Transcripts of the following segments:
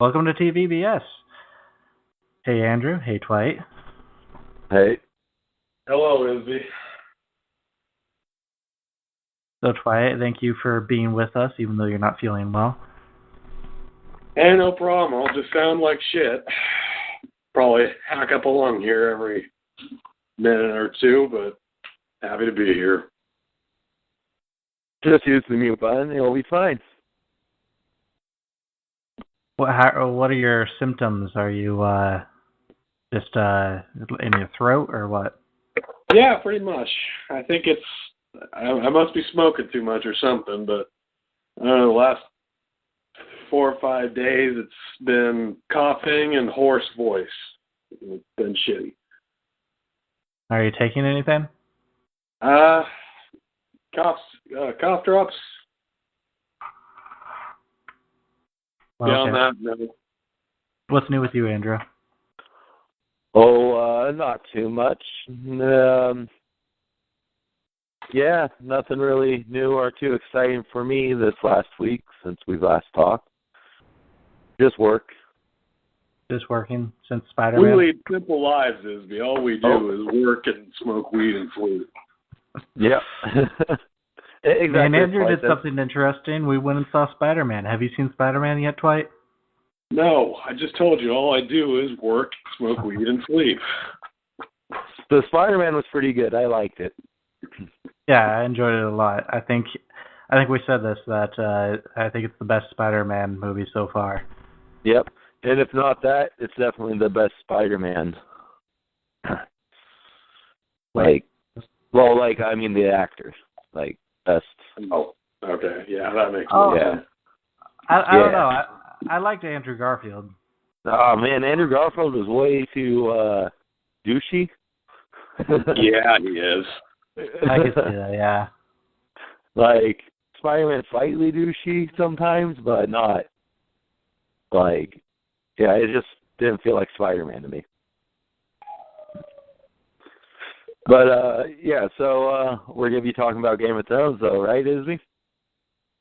Welcome to TVBS. Hey, Andrew. Hey, Dwight. Hey. Hello, Izzy. So, Dwight, thank you for being with us, even though you're not feeling well. Hey, no problem. I'll just sound like shit. Probably hack up a lung here every minute or two, but happy to be here. Just use the mute button, it'll be fine. What are your symptoms? Are you just in your throat or what? Yeah, pretty much. I think I must be smoking too much or something, but I don't know, the last 4 or 5 days it's been coughing and hoarse voice. It's been shitty. Are you taking anything? Cough drops. Well, Beyond that, no. What's new with you, Andrew? Not too much. Yeah, nothing really new or too exciting for me this last week since we last talked. Just work. Just working since Spider-Man? We lead simple lives, Isby. All we do is work and smoke weed and sleep. Yeah. Exactly. And Andrew did something interesting. We went and saw Spider-Man. Have you seen Spider-Man yet, Dwight? No, I just told you all I do is work, smoke weed, and sleep. The Spider-Man was pretty good. I liked it. Yeah, I enjoyed it a lot. I think we said this, that I think it's the best Spider-Man movie so far. Yep. And if not that, it's definitely the best Spider-Man. I mean the actors. Best. Oh, okay. Yeah, that makes sense. Yeah. I don't know. I liked Andrew Garfield. Oh, man, Andrew Garfield was way too douchey. Yeah, he is. I can see that, yeah. Spider-Man slightly douchey sometimes, but not, it just didn't feel like Spider-Man to me. But, so we're going to be talking about Game of Thrones, though, right, Izzy?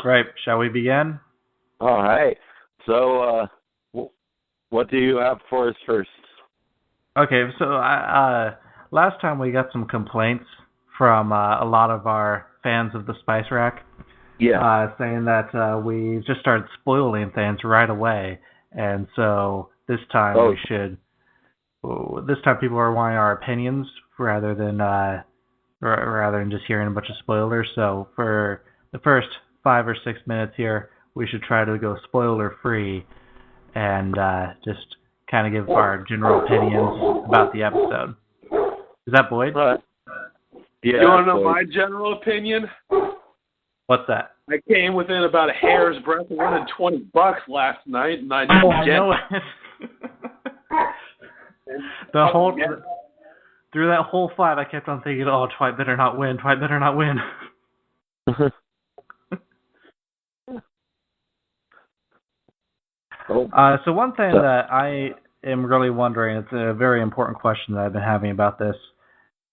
Right. Shall we begin? All right. So, what do you have for us first? Okay, so last time we got some complaints from a lot of our fans of the Spice Rack. Yeah. Saying that we just started spoiling things right away. And so this time this time people are wanting our opinions rather than just hearing a bunch of spoilers. So for the first 5 or 6 minutes here, we should try to go spoiler free and just kind of give our general opinions about the episode. Is that Boyd? Yeah. You want to know my general opinion? What's that? I came within about a hair's breadth of winning $20 last night, and I know it. Through that whole fight, I kept on thinking, "Oh, Dwight better not win. Dwight better not win." So one thing that I am really wondering, it's a very important question that I've been having about this.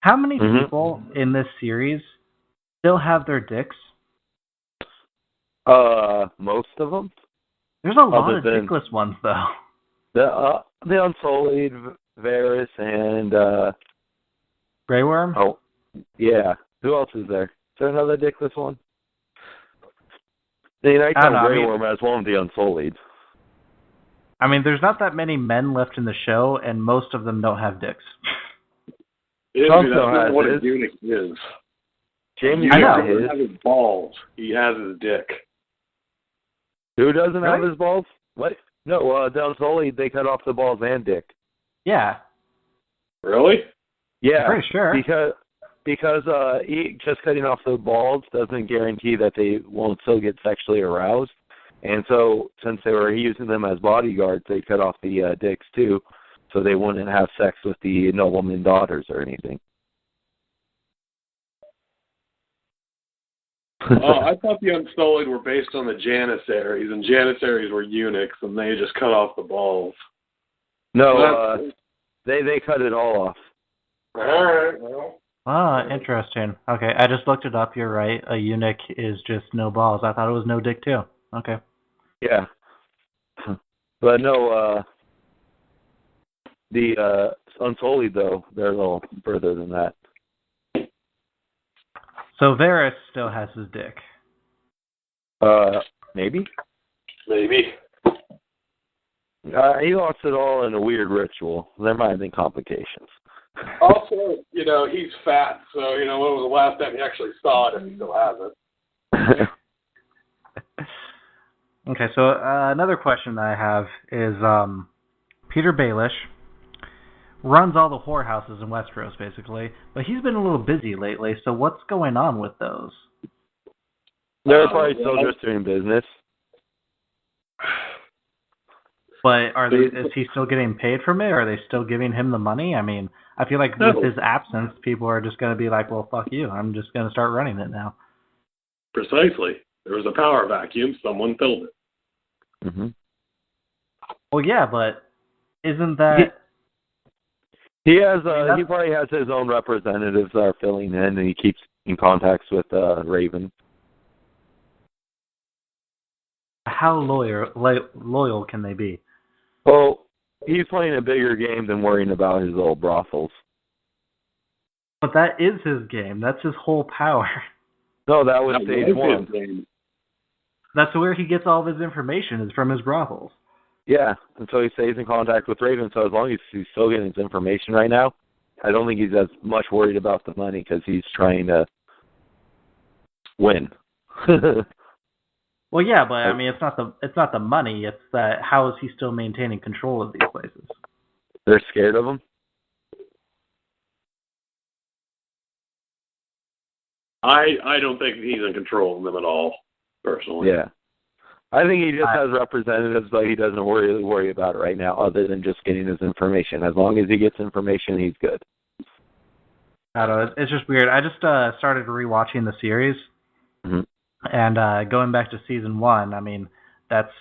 How many people in this series still have their dicks? Most of them. There's a lot of dickless ones, though. The Unsullied, Varys, and Grey Worm? Oh, yeah. Who else is there? Is there another dickless one? The Nighttime Grey Worm has one of the Unsullied. I mean, there's not that many men left in the show, and most of them don't have dicks. That's not what a eunuch is. Jamie doesn't have his balls. He has his dick. Who doesn't have his balls? What? No, the Unsullied, they cut off the balls and dick. Yeah. Really? Yeah. I'm pretty sure. Because just cutting off the balls doesn't guarantee that they won't still get sexually aroused. And so, since they were using them as bodyguards, they cut off the dicks too, so they wouldn't have sex with the nobleman daughters or anything. I thought the Unsullied were based on the Janissaries, and Janissaries were eunuchs, and they just cut off the balls. No, they cut it all off. All right, well. Interesting. Okay, I just looked it up. You're right. A eunuch is just no balls. I thought it was no dick, too. Okay. Yeah. But no, the Unsullied, though, they're a little further than that. So Varys still has his dick. Maybe? Maybe. He lost it all in a weird ritual. There might have been complications. Also, he's fat, so, when was the last time he actually saw it if he still has it? Okay, so another question that I have is Peter Baelish runs all the whorehouses in Westeros, basically, but he's been a little busy lately, so what's going on with those? They're probably still just doing business. But is he still getting paid from it, or are they still giving him the money? I mean, I feel like with his absence, people are just going to be like, well, fuck you, I'm just going to start running it now. Precisely. There was a power vacuum, someone filled it. Mm-hmm. Well, yeah, but isn't that... He probably has his own representatives that are filling in, and he keeps in contacts with Raven. How loyal can they be? Well, he's playing a bigger game than worrying about his little brothels. But that is his game. That's his whole power. No, that was stage one. That's where he gets all of his information, is from his brothels. Yeah, and so he stays in contact with Raven, so as long as he's still getting his information right now, I don't think he's as much worried about the money because he's trying to win. Well, yeah, but I mean, it's not the money. It's that how is he still maintaining control of these places? They're scared of him. I don't think he's in control of them at all, personally. Yeah, I think he just has representatives, but he doesn't really worry about it right now, other than just getting his information. As long as he gets information, he's good. I don't know. It's just weird. I just started rewatching the series. Mm-hmm. And going back to season 1, I mean, that's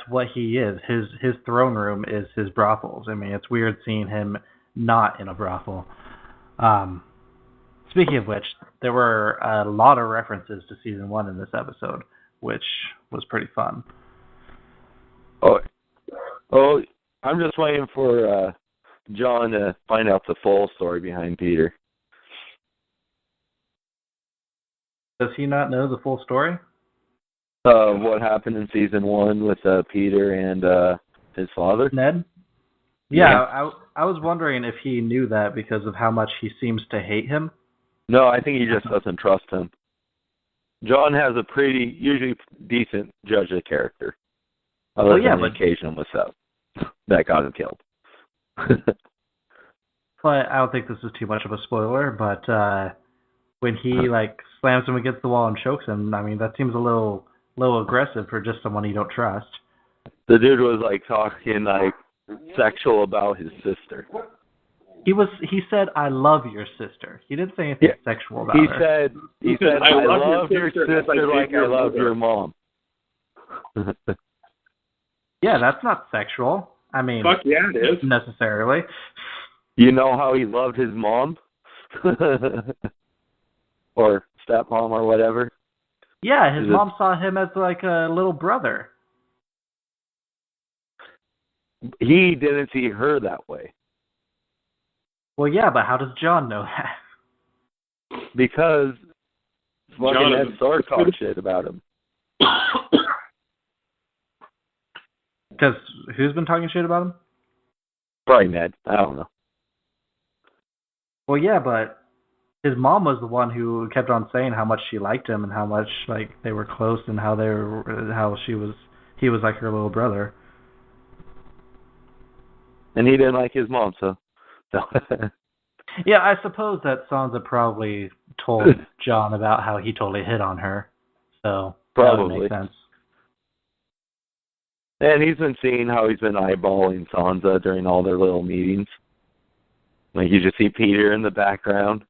what he is. His throne room is his brothels. I mean, it's weird seeing him not in a brothel. Speaking of which, there were a lot of references to season 1 in this episode, which was pretty fun. Oh, I'm just waiting for John to find out the full story behind Peter. Does he not know the full story? What happened in season 1 with Peter and his father? Ned? Yeah, I was wondering if he knew that because of how much he seems to hate him. No, I think he just doesn't trust him. John has a usually decent judge of character. Other than the occasional mishap that got him killed. But I don't think this is too much of a spoiler, but when he slams him against the wall and chokes him, I mean, that seems a little aggressive for just someone you don't trust. The dude was talking sexual about his sister. He said, "I love your sister." He didn't say anything sexual about her. He said, I love your sister like I love your mom. Yeah, that's not sexual. I mean, fuck yeah, it is. Necessarily. You know how he loved his mom? Or stepmom or whatever? Yeah, his mom saw him as like a little brother. He didn't see her that way. Well, yeah, but how does John know that? Because fucking Ned Stark talked shit about him. Because who's been talking shit about him? Probably Ned. I don't know. Well, yeah, but his mom was the one who kept on saying how much she liked him and how much they were close and how he was like her little brother. And he didn't like his mom, so. Yeah, I suppose that Sansa probably told John about how he totally hit on her. So probably that would make sense. And he's been seeing how he's been eyeballing Sansa during all their little meetings. You just see Peter in the background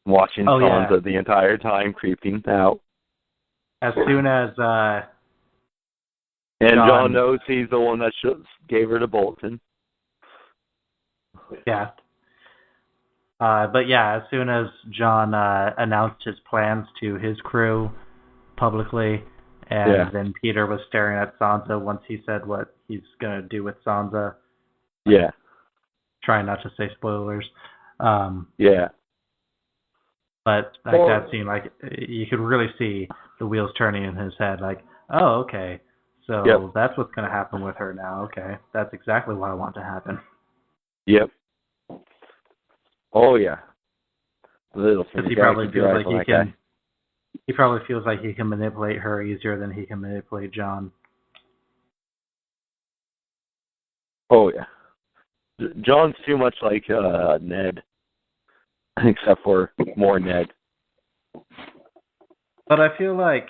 watching Sansa the entire time, creeping out. As soon as and John knows he's the one that gave her to Bolton. Yeah. But yeah, as soon as John announced his plans to his crew publicly, and then Peter was staring at Sansa once he said what he's gonna do with Sansa. Yeah. Trying not to say spoilers. Yeah. But like that scene, like you could really see the wheels turning in his head. Like, oh, okay, so that's what's gonna happen with her now. Okay, that's exactly what I want to happen. Yep. Oh yeah. Little because he probably feels like he can. He probably feels like he can manipulate her easier than he can manipulate Jon. Oh yeah. Jon's too much like Ned, except for more Ned. But I feel like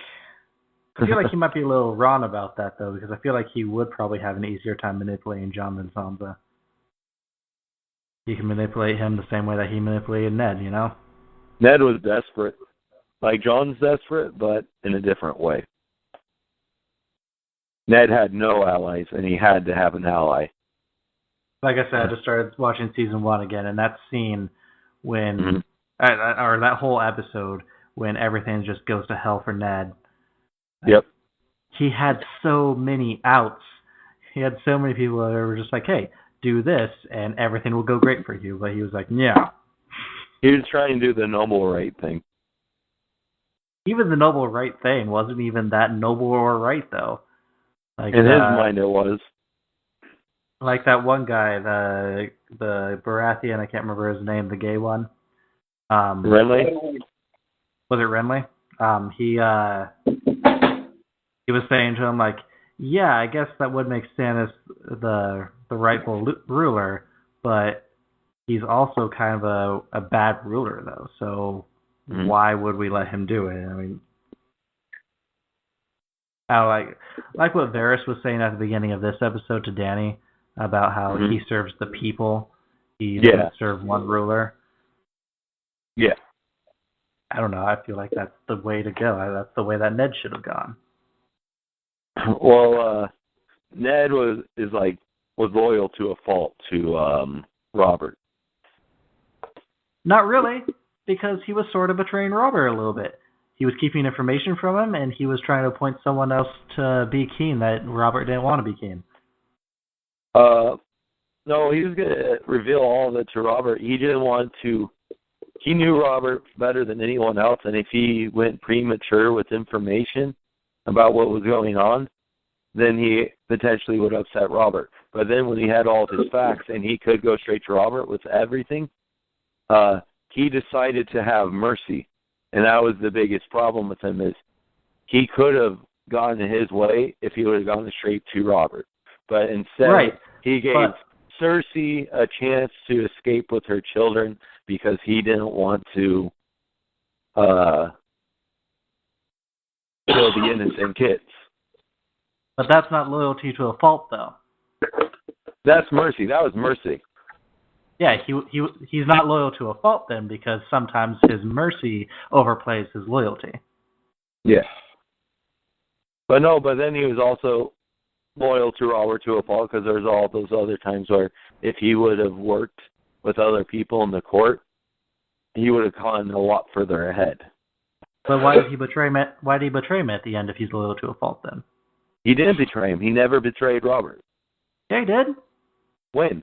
he might be a little wrong about that though, because I feel like he would probably have an easier time manipulating Jon than Sansa. He can manipulate him the same way that he manipulated Ned, you know? Ned was desperate. Like Jon's desperate, but in a different way. Ned had no allies, and he had to have an ally. Like I said, I just started watching season 1 again, and that scene when, or that whole episode when everything just goes to hell for Ned. Yep. He had so many outs. He had so many people that were just like, hey, do this, and everything will go great for you. But he was like, yeah. He was trying to do the noble right thing. Even the noble right thing wasn't even that noble or right, though. Like, in his mind, it was. Like that one guy, the Baratheon, I can't remember his name, the gay one. Renly? Was it Renly? He was saying to him, like, yeah, I guess that would make Stannis the rightful ruler, but he's also kind of a bad ruler, though, so why would we let him do it? I mean, I like what Varys was saying at the beginning of this episode to Dany about how he serves the people. He doesn't serve one ruler. Yeah. I don't know. I feel like that's the way to go. That's the way that Ned should have gone. Well, Ned was loyal to a fault to Robert. Not really, because he was sort of betraying Robert a little bit. He was keeping information from him, and he was trying to appoint someone else to be king that Robert didn't want to be king. No, he was going to reveal all of it to Robert. He didn't want to. He knew Robert better than anyone else, and if he went premature with information about what was going on, then he potentially would upset Robert. But then when he had all of his facts and he could go straight to Robert with everything, he decided to have mercy. And that was the biggest problem with him, is he could have gone his way if he would have gone straight to Robert. But instead, he gave Cersei a chance to escape with her children because he didn't want to kill the innocent kids. But that's not loyalty to a fault, though. That's mercy. That was mercy. Yeah, he's not loyal to a fault then, because sometimes his mercy overplays his loyalty. Yeah. But then he was also loyal to Robert to a fault, because there's all those other times where if he would have worked with other people in the court, he would have gone a lot further ahead. But why did he betray him? Why did he betray him at the end if he's loyal to a fault then? He didn't betray him. He never betrayed Robert. Yeah, he did. When?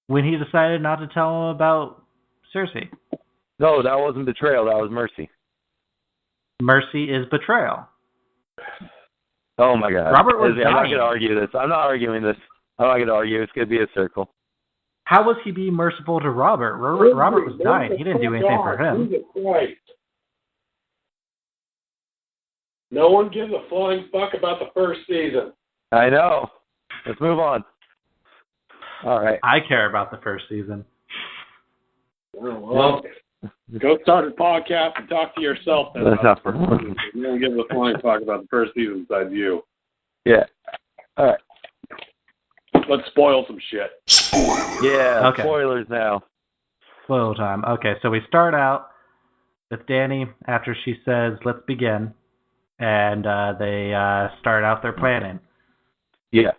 When he decided not to tell him about Cersei. No, that wasn't betrayal. That was mercy. Mercy is betrayal. Oh, my God. Robert was dying. I'm not going to argue this. I'm not arguing this. I'm not going to argue. It's going to be a circle. How was he being merciful to Robert? Robert was dying. He didn't do anything for him. No one gives a flying fuck about the first season. I know. Let's move on. All right. I care about the first season. Well, go start a podcast and talk to yourself then. You don't give a flying fuck about the first season besides you. Yeah. All right. Let's spoil some shit. Yeah, okay. Spoilers now. Spoil time. Okay, so we start out with Dany after she says, let's begin. And they start out their planning. Yeah.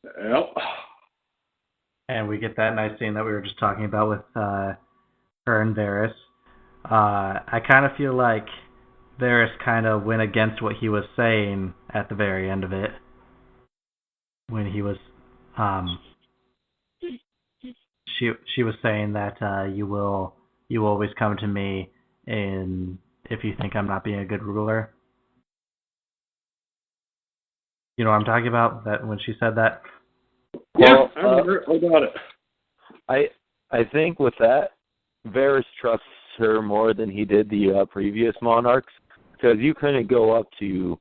Yep. And we get that nice scene that we were just talking about with her and Varys. I kind of feel like Varys kind of went against what he was saying at the very end of it. when he was she was saying that you will always come to me if you think I'm not being a good ruler. You know what I'm talking about? That when she said that? Yeah, I remember all about it. I think with that, Varys trusts her more than he did the previous monarchs, because you couldn't go up to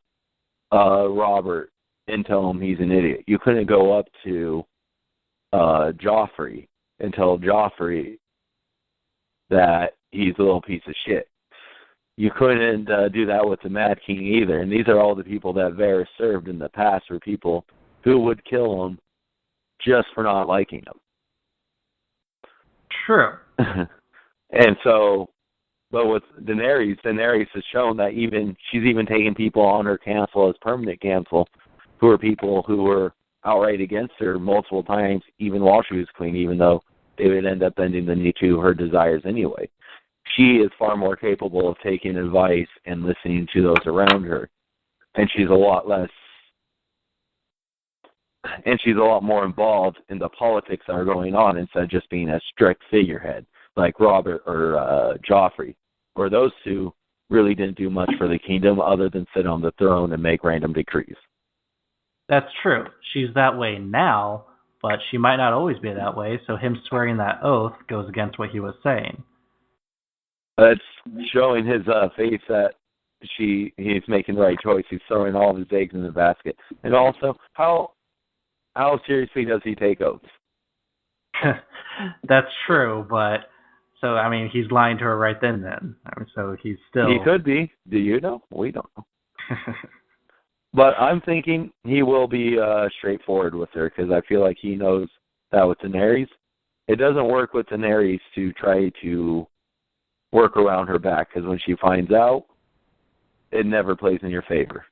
Robert and tell him he's an idiot. You couldn't go up to Joffrey and tell Joffrey that he's a little piece of shit. You couldn't do that with the Mad King either. And these are all the people that Varys served in the past, were people who would kill him just for not liking him. True. And so, but with Daenerys has shown that she's even taken people on her council as permanent council who are people who were outright against her multiple times, even while she was queen, even though they would end up bending the knee to her desires anyway. She is far more capable of taking advice and listening to those around her. And she's a lot more involved in the politics that are going on instead of just being a strict figurehead like Robert or Joffrey, where those two really didn't do much for the kingdom other than sit on the throne and make random decrees. That's true. She's that way now, but she might not always be that way, so him swearing that oath goes against what he was saying. It's showing his face that he's making the right choice. He's throwing all of his eggs in the basket. And also, how seriously does he take oaths? That's true, but so I mean, he's lying to her right then. I mean, so he's still. He could be. Do you know? We don't know. But I'm thinking he will be straightforward with her, because I feel like he knows that with Daenerys, it doesn't work with Daenerys to try to work around her back, because when she finds out, it never plays in your favor.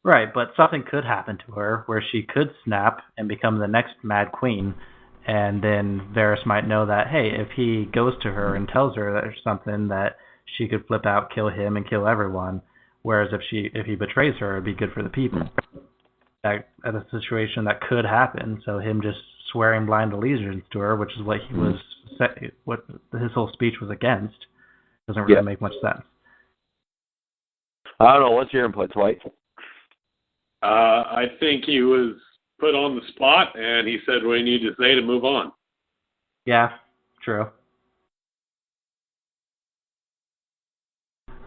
Right, but something could happen to her where she could snap and become the next Mad Queen, and then Varys might know that, hey, if he goes to her and tells her that there's something, that she could flip out, kill him, and kill everyone. Whereas if he betrays her, it'd be good for the people. That's a situation that could happen. So him just swearing blind allegiance to her, which is what he was, what his whole speech was against, doesn't really make much sense. I don't know. What's your input, Dwight? I think he was put on the spot, and he said what he needed to say to move on. Yeah, true.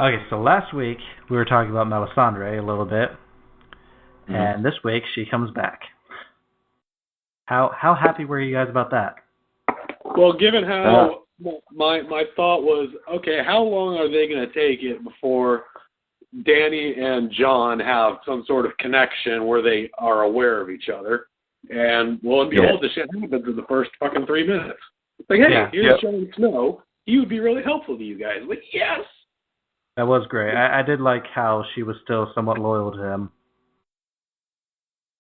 Okay, so last week we were talking about Melisandre a little bit, and this week she comes back. How happy were you guys about that? Well, given how my thought was, okay, how long are they going to take it before Dany and Jon have some sort of connection where they are aware of each other? And lo and behold, this shit happens in the first fucking 3 minutes. It's like, hey, here's Jon Snow. He would be really helpful to you guys. Like, yes. That was great. I did like how she was still somewhat loyal to him.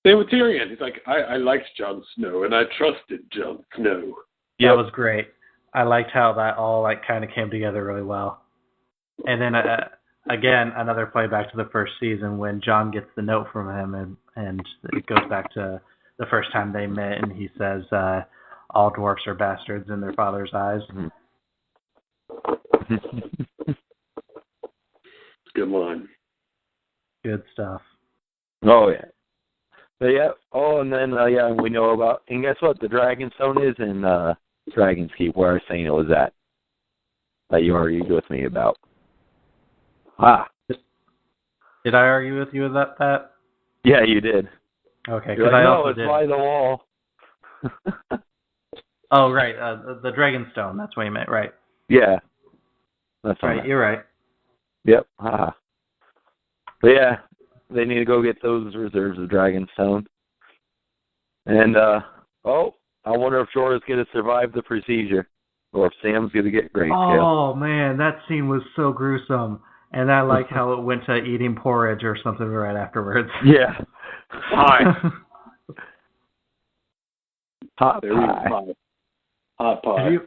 Same with Tyrion. He's like, I liked Jon Snow, and I trusted Jon Snow. Yeah, that was great. I liked how that all kind of came together really well. And then, again, another playback to the first season when Jon gets the note from him, and it goes back to the first time they met, and he says, all dwarfs are bastards in their father's eyes. Good line. Good stuff. Oh, yeah. But, and then, we know about, and guess what? The Dragonstone is in Dragon's Keep, where I was saying it was at, that you argued with me about. Did I argue with you with that, Pat? Yeah, you did. Okay, because I also did. No, it's by the wall. Oh, right, the Dragonstone, that's what you meant, right. Yeah. That's right, you're right. Yep. But yeah, they need to go get those reserves of Dragonstone. And, I wonder if Jorah's going to survive the procedure, or if Sam's going to get grayscale. Oh, man, that scene was so gruesome. And I like how it went to eating porridge or something right afterwards. Yeah. Pie. Hot pie. Hot pie.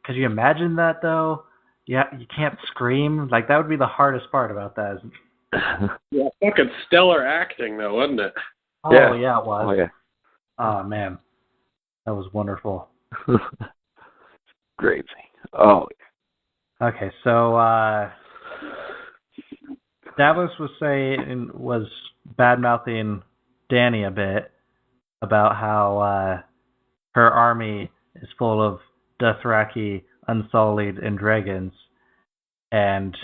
Could you imagine that, though? Yeah, you can't scream. Like, that would be the hardest part about that. Yeah, fucking stellar acting, though, wasn't it? Oh, yeah, it was. Oh, yeah. Oh, man. That was wonderful. Crazy. Oh. Okay, so Davos was bad-mouthing Dany a bit about how her army is full of Dothraki, Unsullied, and dragons, and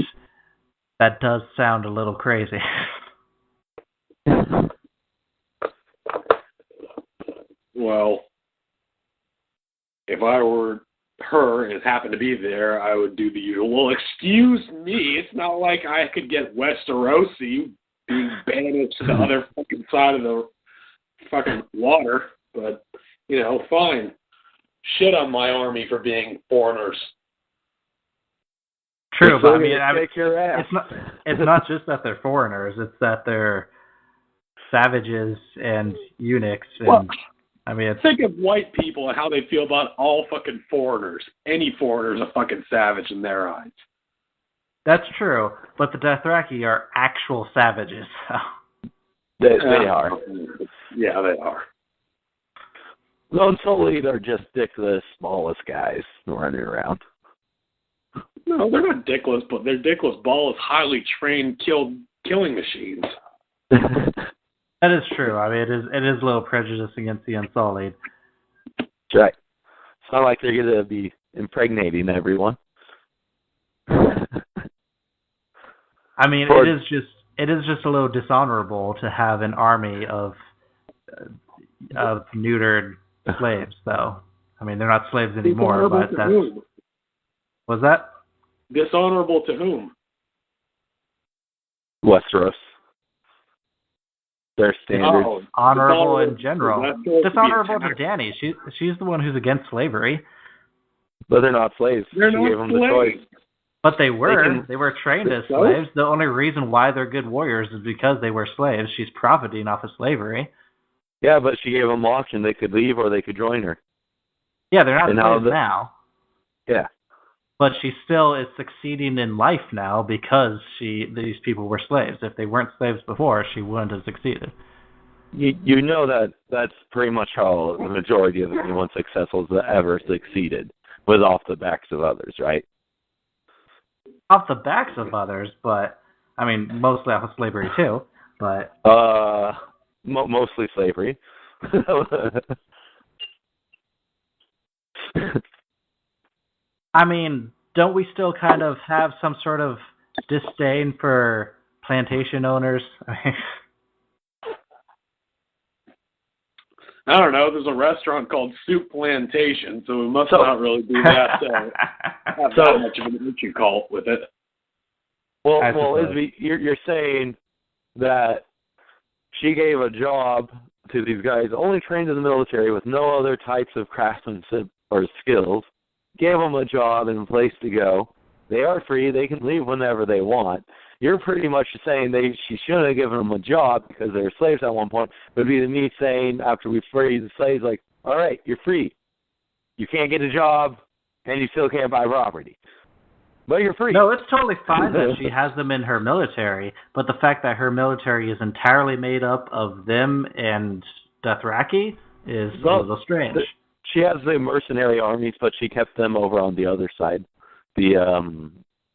that does sound a little crazy. Well, if I were her and happened to be there, I would do the usual. Well, excuse me, it's not like I could get Westerosi being banished to the other fucking side of the fucking water, but, fine. Shit on my army for being foreigners. True, but it's not just that they're foreigners, it's that they're savages and eunuchs and think of white people and how they feel about all fucking foreigners. Any foreigner is a fucking savage in their eyes. That's true, but the Dothraki are actual savages. They are. Yeah, they are. The Unsullied are just the smallest guys running around. No, they're not dickless, but they're dickless ballless, highly trained killing machines. That is true. It is a little prejudice against the Unsullied. That's right. It's not like they're going to be impregnating everyone. It is just a little dishonorable to have an army of neutered slaves, though. They're not slaves anymore, but that's... Whom? Was that? Dishonorable to whom? Westeros. Their standards. Oh, honorable in general. Dishonorable to Dany. She's the one who's against slavery. But they're not slaves. They're not gave them slaves. The choice. But they were. They were trained as slaves. The only reason why they're good warriors is because they were slaves. She's profiting off of slavery. Yeah, but she gave them option. They could leave or they could join her. Yeah, they're not slaves now. Yeah. But she still is succeeding in life now because these people were slaves. If they weren't slaves before, she wouldn't have succeeded. You know that's pretty much how the majority of anyone successful that ever succeeded was off the backs of others, right? Off the backs of others, but mostly off of slavery too. But mostly slavery. Don't we still kind of have some sort of disdain for plantation owners? I don't know. There's a restaurant called Soup Plantation, so we must not really do that. Have that much of an issue cult with it. Well, Isby, you're saying that she gave a job to these guys only trained in the military with no other types of craftsmanship or skills. Gave them a job and a place to go. They are free. They can leave whenever they want. You're pretty much saying she shouldn't have given them a job because they were slaves at one point. It would be me saying after we free the slaves, like, all right, you're free. You can't get a job, and you still can't buy property. But you're free. No, it's totally fine that she has them in her military, but the fact that her military is entirely made up of them and Dothraki is a little strange. She has the mercenary armies, but she kept them over on the other side. The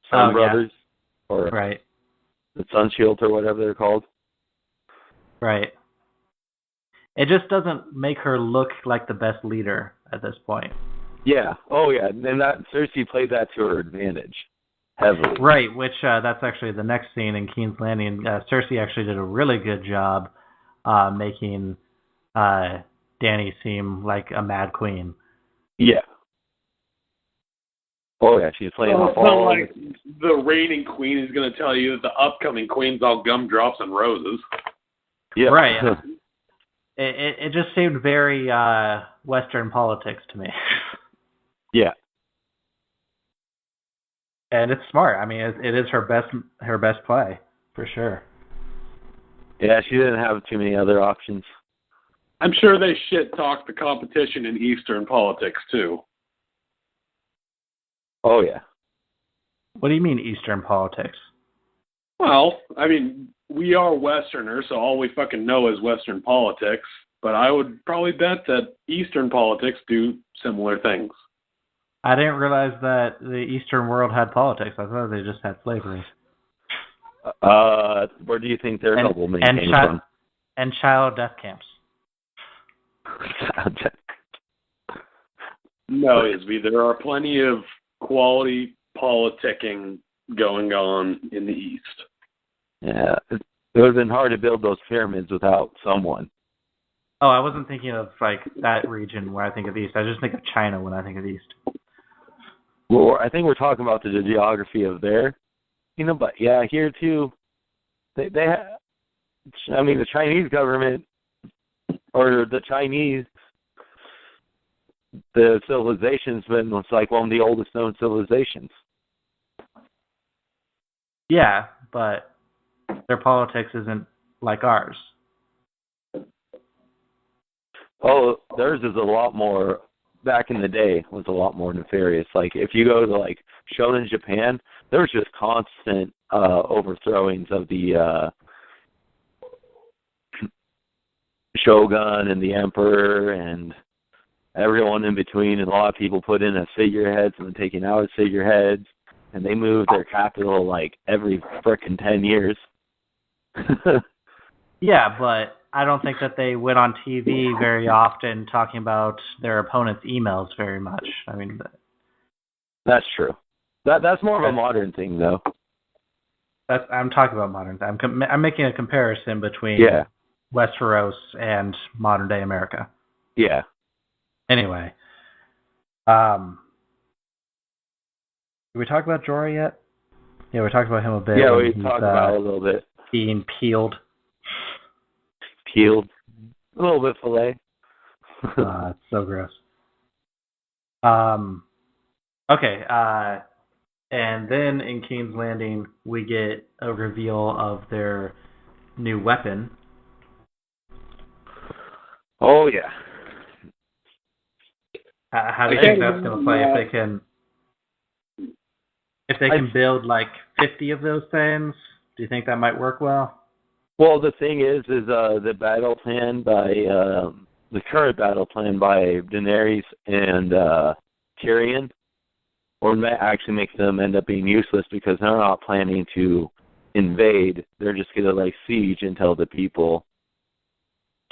Sun Brothers, or right. The Sun Shield, or whatever they're called. Right. It just doesn't make her look like the best leader at this point. Yeah. Oh, yeah. And that Cersei played that to her advantage, heavily. Right, which that's actually the next scene in King's Landing. Cersei actually did a really good job making Dany seem like a mad queen. Yeah. Oh, yeah, she's playing off all... It's not like the reigning queen is going to tell you that the upcoming queen's all gumdrops and roses. Yeah. Right. It just seemed very Western politics to me. Yeah. And it's smart. It is her best play, for sure. Yeah, she didn't have too many other options. I'm sure they shit-talked the competition in Eastern politics, too. Oh, yeah. What do you mean, Eastern politics? Well, we are Westerners, so all we fucking know is Western politics. but I would probably bet that Eastern politics do similar things. I didn't realize that the Eastern world had politics. I thought they just had slavery. Where do you think their noblemen came from? And child death camps. No, Isby, there are plenty of quality politicking going on in the East. Yeah, it would have been hard to build those pyramids without someone. Oh, I wasn't thinking of like that region when I think of East. I just think of China when I think of East. Well, I think we're talking about the geography of there. But yeah, here too, they have, the Chinese government, or the Chinese, the civilization's been like one of the oldest known civilizations. Yeah, but their politics isn't like ours. Oh, theirs is a lot more, back in the day, was a lot more nefarious. Like, if you go to, like, Shonen Japan, there was just constant overthrowings of the shogun and the emperor and everyone in between, and a lot of people put in as figureheads and then taken out as figureheads, and they moved their capital, like, every frickin' 10 years. Yeah, but I don't think that they went on TV very often talking about their opponent's emails very much. I mean, that's true. That's more of a modern thing, though. I'm talking about modern. I'm making a comparison between Westeros and modern day America. Yeah. Anyway, did we talk about Jorah yet? Yeah, we talked about him a bit. Yeah, we talked about it a little bit. Being peeled. A little bit fillet. It's so gross. Okay, and then in King's Landing, we get a reveal of their new weapon. Oh, yeah. How do you think that's going to play? If they can build like 50 of those things, do you think that might work well? Well, the thing is the battle plan by the current battle plan by Daenerys and Tyrion, or that actually makes them end up being useless because they're not planning to invade. They're just going to like siege until the people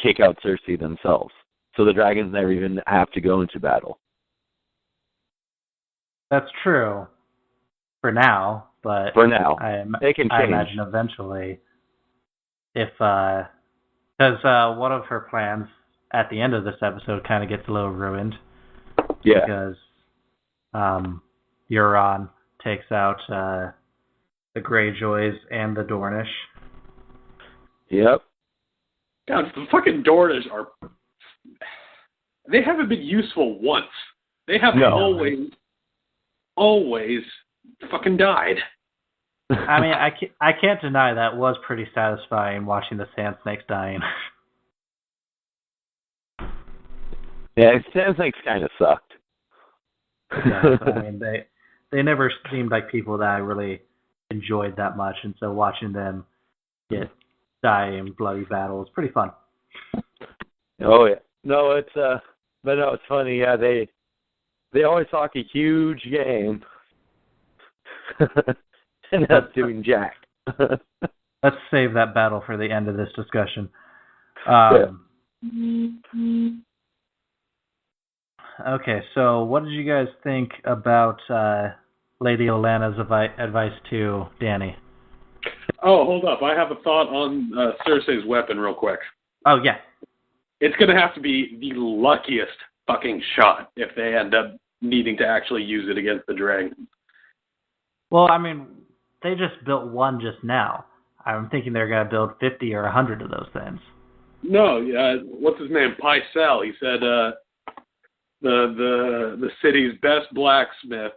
kick out Cersei themselves. So the dragons never even have to go into battle. That's true for now, but It can change. I imagine eventually. Because one of her plans at the end of this episode kind of gets a little ruined. Yeah. Because Euron takes out the Greyjoys and the Dornish. Yep. God, the fucking Dornish they haven't been useful once. They have always fucking died. I mean, I can't deny that was pretty satisfying watching the Sand Snakes dying. Yeah, Sand Snakes kind of sucked. Yeah, I mean, they never seemed like people that I really enjoyed that much, and so watching them die in bloody battle was pretty fun. Oh yeah, no, it's funny. Yeah, they always talk a huge game. End up doing jack. Let's save that battle for the end of this discussion. Okay, so what did you guys think about Lady Olenna's advice to Dany? Oh, hold up. I have a thought on Cersei's weapon real quick. Oh, yeah. It's going to have to be the luckiest fucking shot if they end up needing to actually use it against the dragon. Well, I mean, they just built one just now. I'm thinking they're going to build 50 or 100 of those things. No, what's his name? Pycelle. He said the city's best blacksmiths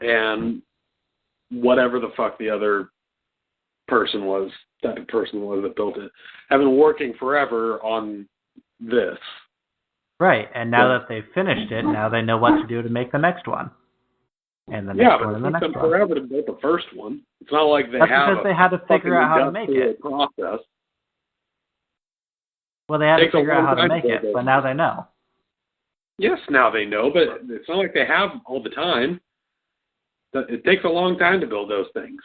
and whatever the fuck the other type of person was that built it, have been working forever on this. Right, and now that they've finished it, now they know what to do to make the next one. And the next one and the next one. It took them forever to build the first one. It's not like because they had to figure out how to make it. Process. Well, they had to figure out how to make it, but now they know. Yes, now they know, but it's not like they have all the time. It takes a long time to build those things.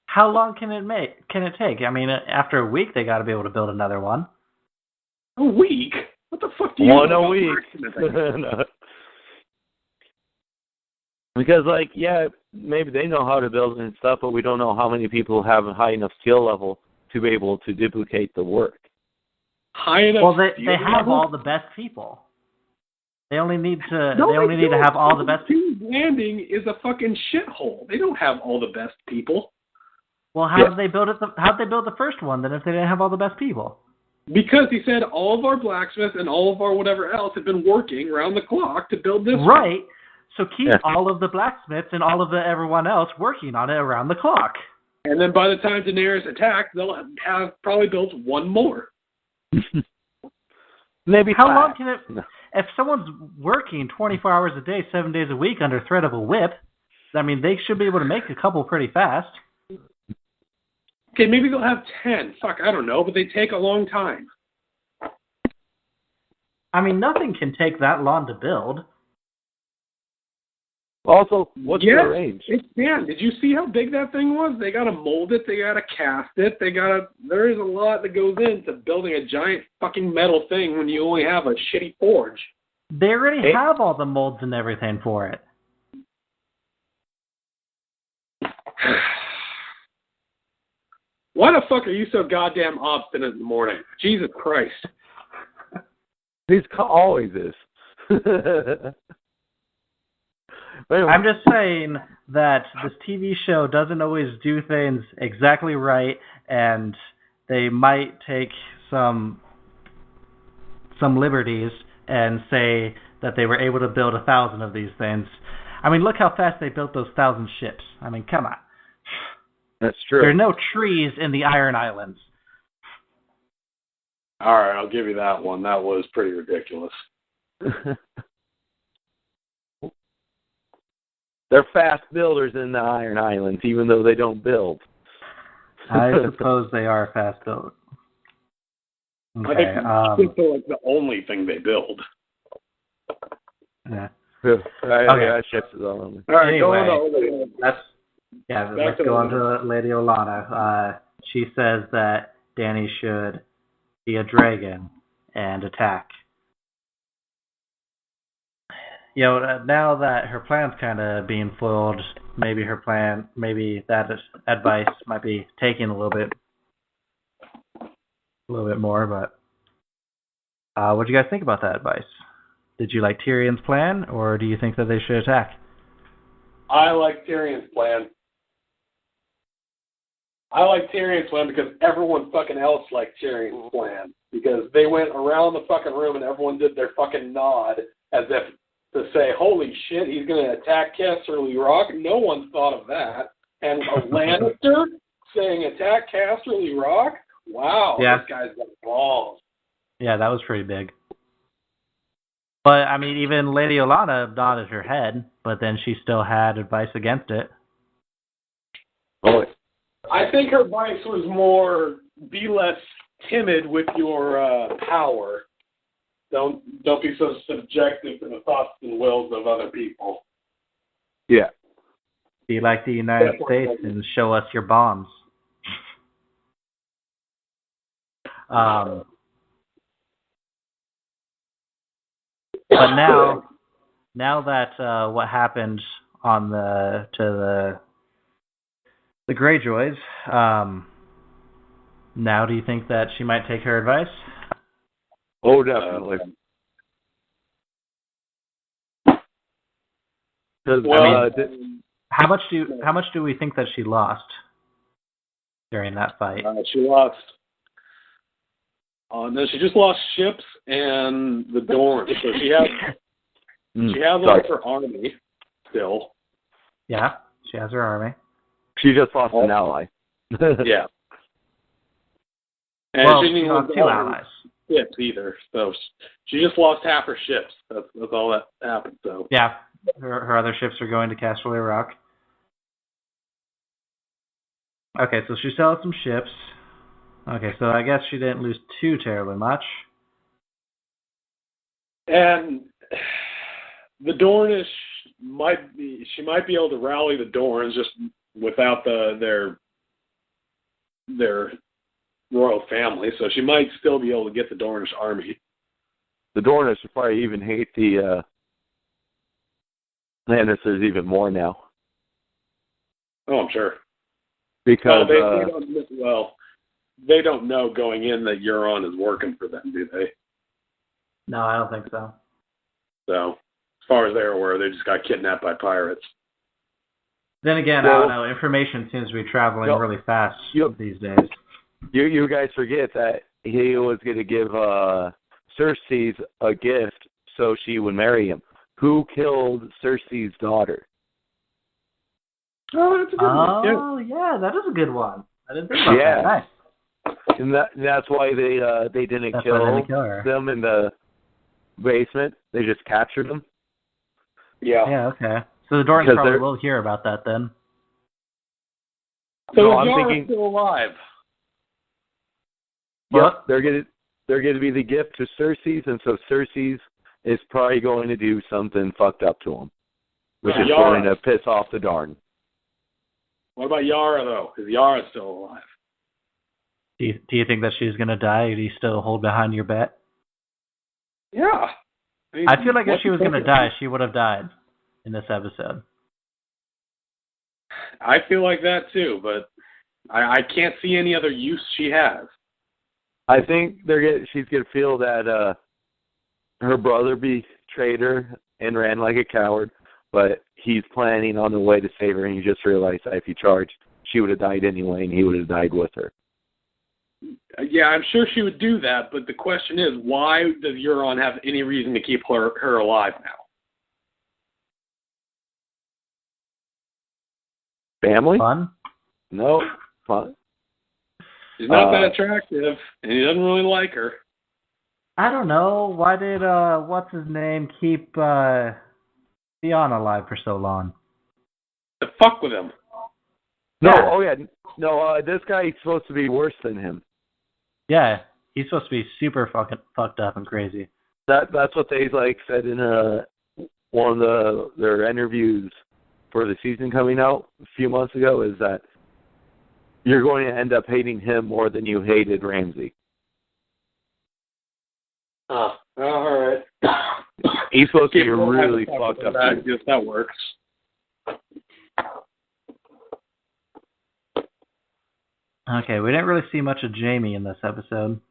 How long can it take? I mean, after a week, they got to be able to build another one. A week? What the fuck do you know about a week? Because, maybe they know how to build and stuff, but we don't know how many people have a high enough skill level to be able to duplicate the work. High enough. Well, they have all the best people. They only need to. They only need to have all the best. King's Landing is a fucking shithole. They don't have all the best people. Well, how did they build it? How'd they build the first one then if they didn't have all the best people? Because he said all of our blacksmiths and all of our whatever else have been working around the clock to build this. Right. So keep all of the blacksmiths and all of everyone else working on it around the clock. And then by the time Daenerys attacks, they'll have probably built one more. Maybe how long can it? If someone's working 24 hours a day, 7 days a week under threat of a whip, I mean, they should be able to make a couple pretty fast. Okay, maybe they'll have 10. Fuck, I don't know, but they take a long time. I mean, nothing can take that long to build. Also, what's the range? It can. Did you see how big that thing was? They got to mold it. They got to cast it. There is a lot that goes into building a giant fucking metal thing when you only have a shitty forge. They already have all the molds and everything for it. Why the fuck are you so goddamn obstinate in the morning? Jesus Christ. He's always is. I'm just saying that this TV show doesn't always do things exactly right, and they might take some liberties and say that they were able to build 1,000 of these things. I mean, look how fast they built those 1,000 ships. I mean, come on. That's true. There are no trees in the Iron Islands. All right, I'll give you that one. That was pretty ridiculous. They're fast builders in the Iron Islands, even though they don't build. I suppose they are fast builders. Okay, I think they're like the only thing they build. Yeah. Okay. Ships is all right, anyway, let's go on to Lady Olenna. She says that Dany should be a dragon and attack. You know, now that her plan's kind of being foiled, maybe that advice might be taken a little bit more. But what do you guys think about that advice? Did you like Tyrion's plan, or do you think that they should attack? I like Tyrion's plan. I like Tyrion's plan because everyone fucking else liked Tyrion's plan. Because they went around the fucking room and everyone did their fucking nod as if to say, holy shit, he's going to attack Casterly Rock. No one thought of that. And a Lannister saying attack Casterly Rock? Wow, yeah. This guy's got balls. Yeah, that was pretty big. But, I mean, even Lady Olenna nodded her head, but then she still had advice against it. Oh, I think her advice was more, be less timid with your power. Don't be so subjective to the thoughts and wills of other people. Yeah. Be like the United States and show us your bombs. But now that what happened on to the Greyjoys, now do you think that she might take her advice? Oh, definitely. Well, how much do we think that she lost during that fight? She lost. No, she just lost ships and the Dorne. So she has all her army still. Yeah, she has her army. She just lost an ally. Yeah. And well, she didn't lost two allies. Ships either. So she just lost half her ships. That's all that happened. So yeah, her other ships are going to Casterly Rock. Okay, so she sells some ships. Okay, so I guess she didn't lose too terribly much. And the Dornish she might be able to rally the Dorns just without their royal family, so she might still be able to get the Dornish army. The Dornish would probably even hate the Lannisters even more now. Oh, I'm sure. Because they don't know going in that Euron is working for them, do they? No, I don't think so. So, as far as they're aware, they just got kidnapped by pirates. Then again, I don't know. Information seems to be traveling really fast these days. You guys forget that he was going to give Cersei a gift so she would marry him. Who killed Cersei's daughter? Oh, that's a good one. Oh, yeah, that is a good one. I didn't think about that. Nice. And that's why they didn't kill her. them in the basement. They just captured them. Yeah. Yeah, okay. So the Dorns probably will hear about that then. So I'm thinking still alive. Yep, they're gonna be the gift to Cersei's, and so Cersei's is probably going to do something fucked up to him, which is going to piss off the Darn. What about Yara though? Because Yara's still alive. Do you think that she's gonna die? Or do you still hold behind your bet? Yeah. I feel like if she was gonna die, she would have died in this episode. I feel like that too, but I can't see any other use she has. I think she's gonna feel that her brother betrayed her and ran like a coward, but he's planning on the way to save her, and he just realized that if he charged, she would have died anyway, and he would have died with her. Yeah, I'm sure she would do that, but the question is, why does Euron have any reason to keep her alive now? Family? Fun? No, fun. She's not that attractive, and he doesn't really like her. I don't know. Why did, what's his name, keep Theon alive for so long? To fuck with him. No, no, this guy is supposed to be worse than him. Yeah, he's supposed to be super fucking fucked up and crazy. That's what they said in one of their interviews for the season coming out a few months ago, is that you're going to end up hating him more than you hated Ramsay. Oh, all right. He's supposed to be really fucked up. That works. Okay, we didn't really see much of Jaime in this episode.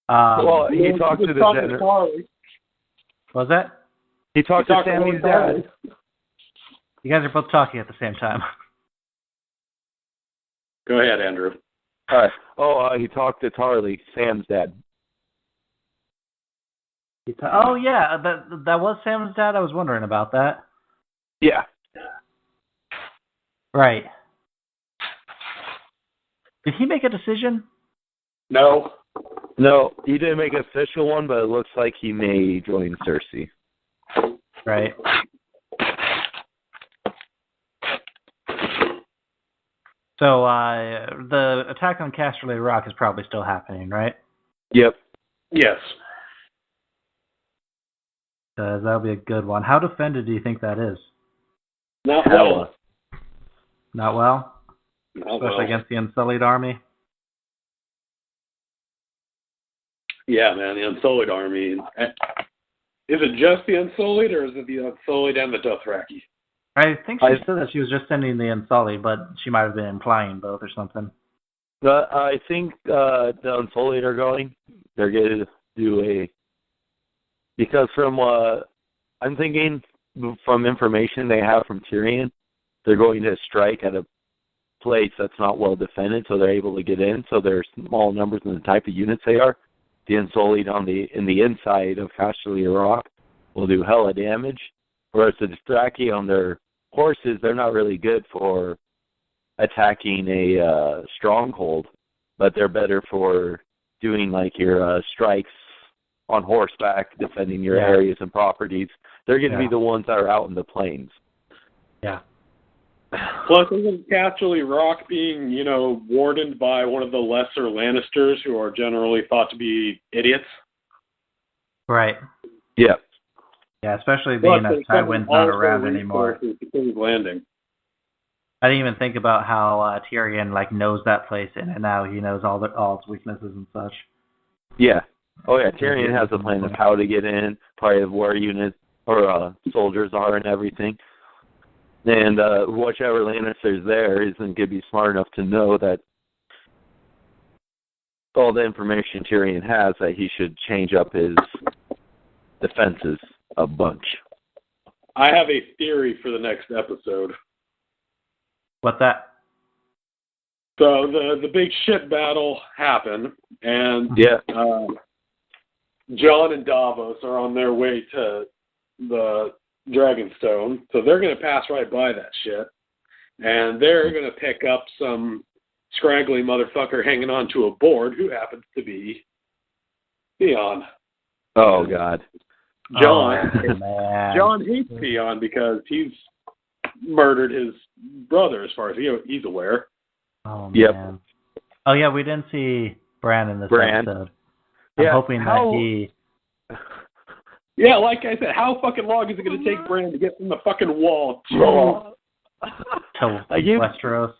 Well, he talked to the general. Was that? He talked to Sammy's dad. You guys are both talking at the same time. Go ahead, Andrew. All right. He talked to Tarly, Sam's dad. Oh, yeah, that was Sam's dad? I was wondering about that. Yeah. Right. Did he make a decision? No. No, he didn't make an official one, but it looks like he may join Cersei. Right. So, the attack on Casterly Rock is probably still happening, right? Yep. Yes. That'll be a good one. How defended do you think that is? Not well. Not well? Especially against the Unsullied army? Yeah, man, the Unsullied army. Is it just the Unsullied, or is it the Unsullied and the Dothraki? I think she said that she was just sending the Unsullied, but she might have been implying both or something. I think the Unsullied are going. They're going to do because from I'm thinking from information they have from Tyrion, they're going to strike at a place that's not well defended, so they're able to get in. So they're small numbers in the type of units they are. The Unsullied in the inside of Casterly Rock will do hella damage, whereas the Dothraki on their horses, they're not really good for attacking a stronghold, but they're better for doing your strikes on horseback, defending your areas and properties. They're going to be the ones that are out in the plains. Yeah. Plus, isn't Casterly Rock being, wardened by one of the lesser Lannisters who are generally thought to be idiots? Right. Yeah. Yeah, especially being that Tywin's not around anymore. King's Landing. I didn't even think about how Tyrion knows that place in and out. He knows all its weaknesses and such. Yeah. Oh yeah, Tyrion has a plan of how to get in, probably where units or soldiers are and everything. And whichever Lannister's there isn't going to be smart enough to know that all the information Tyrion has, that he should change up his defenses a bunch. I have a theory for the next episode. What's that? So the big shit battle happened, and Jon and Davos are on their way to the Dragonstone, so they're going to pass right by that shit, and they're going to pick up some scraggly motherfucker hanging onto a board who happens to be Theon. Oh, God. Jon hates Theon because he's murdered his brother, as far as he's aware. Oh, man. Oh, yeah, we didn't see Bran in this episode. I'm hoping that he... Yeah, like I said, how fucking long is it going to take Bran to get from the fucking wall to Westeros?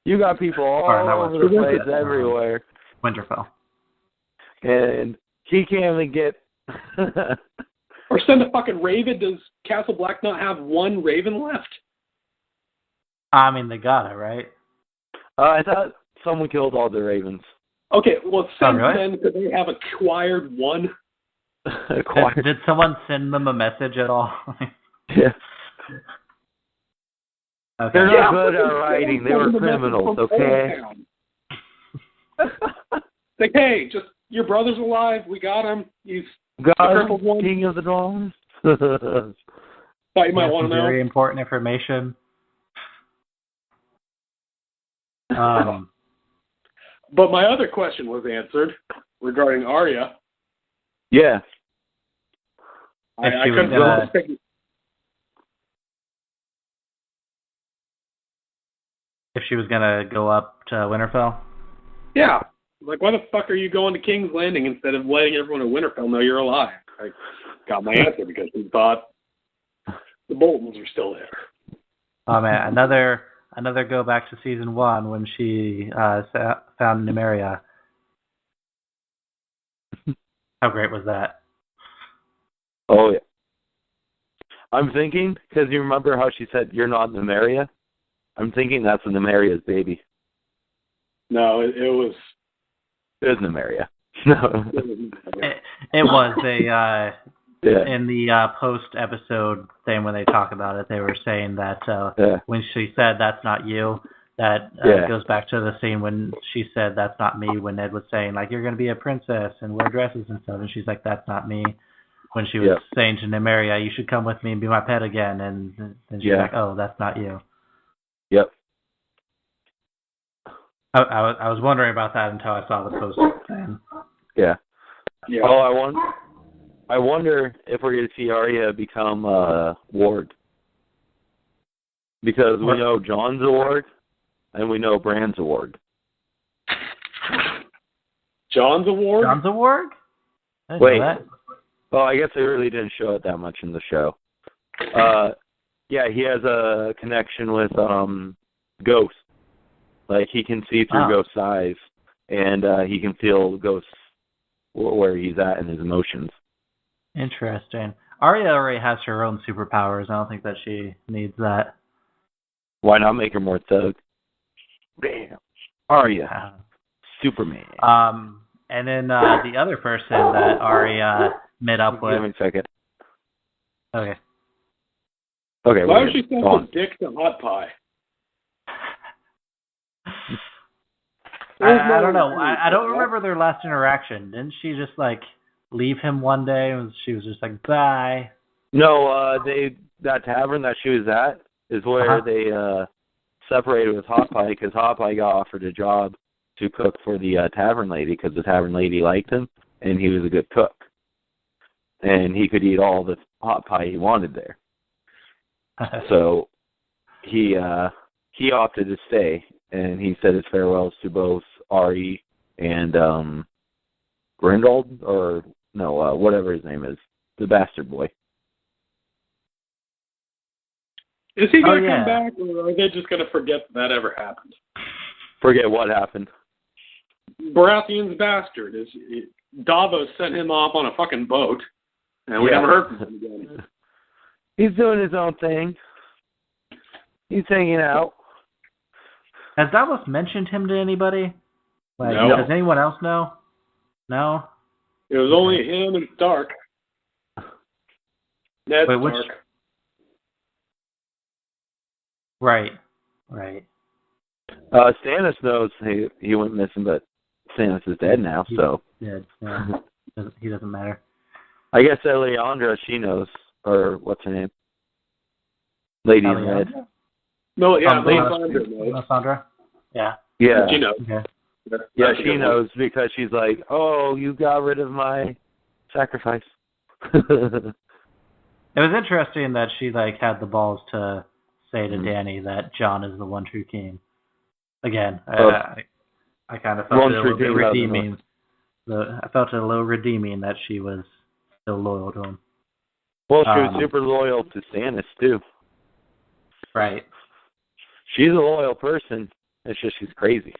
You got people all over the place, everywhere. Winterfell. And he can't even get... Or send a fucking raven. Does Castle Black not have one raven left? I mean, they got it, right? I thought someone killed all the ravens. Okay, well, since then, could they have acquired one? Did someone send them a message at all? Yeah. Okay. They're not good at writing. They were criminals, okay? Like, hey, just your brother's alive. We got him. He's king of the dragons. Thought you might want to know. Very important information. But my other question was answered regarding Arya. Yeah. I couldn't if she was going to go up to Winterfell? Yeah. Like, why the fuck are you going to King's Landing instead of letting everyone in Winterfell know you're alive? I got my answer because he thought the Boltons were still there. Oh, man. Another go back to season 1 when she found Nymeria. How great was that? Oh, yeah. I'm thinking, because you remember how she said, you're not Nymeria? I'm thinking that's Nymeria's baby. No, it was... It was Nymeria. It was in the post-episode thing when they talk about it, they were saying that when she said, that's not you, that goes back to the scene when she said, that's not me, when Ned was saying, you're going to be a princess and wear dresses and stuff, and she's like, that's not me. When she was saying to Nymeria, you should come with me and be my pet again, and she's like, oh, that's not you. Yep. I was wondering about that until I saw the post thing. Yeah. Oh, I wonder if we're going to see Arya become a ward. Because we know Jon's a ward, and we know Bran's a ward. Jon's a ward? Jon's a ward? Wait. Oh, I guess they really didn't show it that much in the show. Yeah, he has a connection with ghosts. He can see through ghosts' eyes, and he can feel ghosts where he's at in his emotions. Interesting. Arya already has her own superpowers. I don't think that she needs that. Why not make her more thug? Bam. Arya. Superman. And then the other person that Arya met up with... Give me a second. Okay. Okay. Why was she so dick to Hot Pie? I don't know. I don't remember their last interaction. Didn't she just leave him one day and she was just like, bye? No, that tavern that she was at is where they separated with Hot Pie because Hot Pie got offered a job to cook for the tavern lady because the tavern lady liked him and he was a good cook. And he could eat all the hot pie he wanted there. So he opted to stay, and he said his farewells to both Ari and Grindelwald, or no, whatever his name is, the bastard boy. Is he going to come back, or are they just going to forget that ever happened? Forget what happened. Baratheon's bastard. Davos sent him off on a fucking boat, and we never heard from him again. He's doing his own thing. He's hanging out. Has Davos mentioned him to anybody? Like, no. Does anyone else know? No? It was only him and Stark. Ned Stark. Right. Stannis knows he went missing, but Stannis is dead now, so. Yeah. He doesn't matter. I guess Eliandra, she knows, or what's her name? Lady in Red. No, yeah, Melisandre. Yeah. Yeah. She knows. Okay. Yeah, she knows because she's like, oh, you got rid of my sacrifice. It was interesting that she had the balls to say to Dany that Jon is the one true king. Again, I kind of felt it a little bit redeeming. I felt it a little redeeming that she was still loyal to him. Well, she was super loyal to Stannis too. Right. She's a loyal person. It's just she's crazy.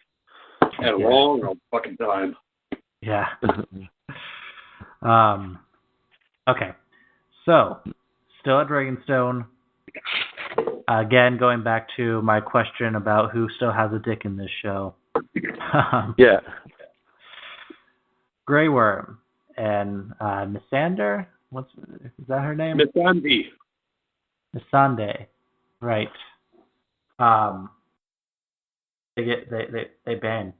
At a long fucking time. Yeah. Okay. So, still at Dragonstone. Again, going back to my question about who still has a dick in this show. Yeah. Grey Worm and Missandei. Is that her name? Missandei. Right. They bang.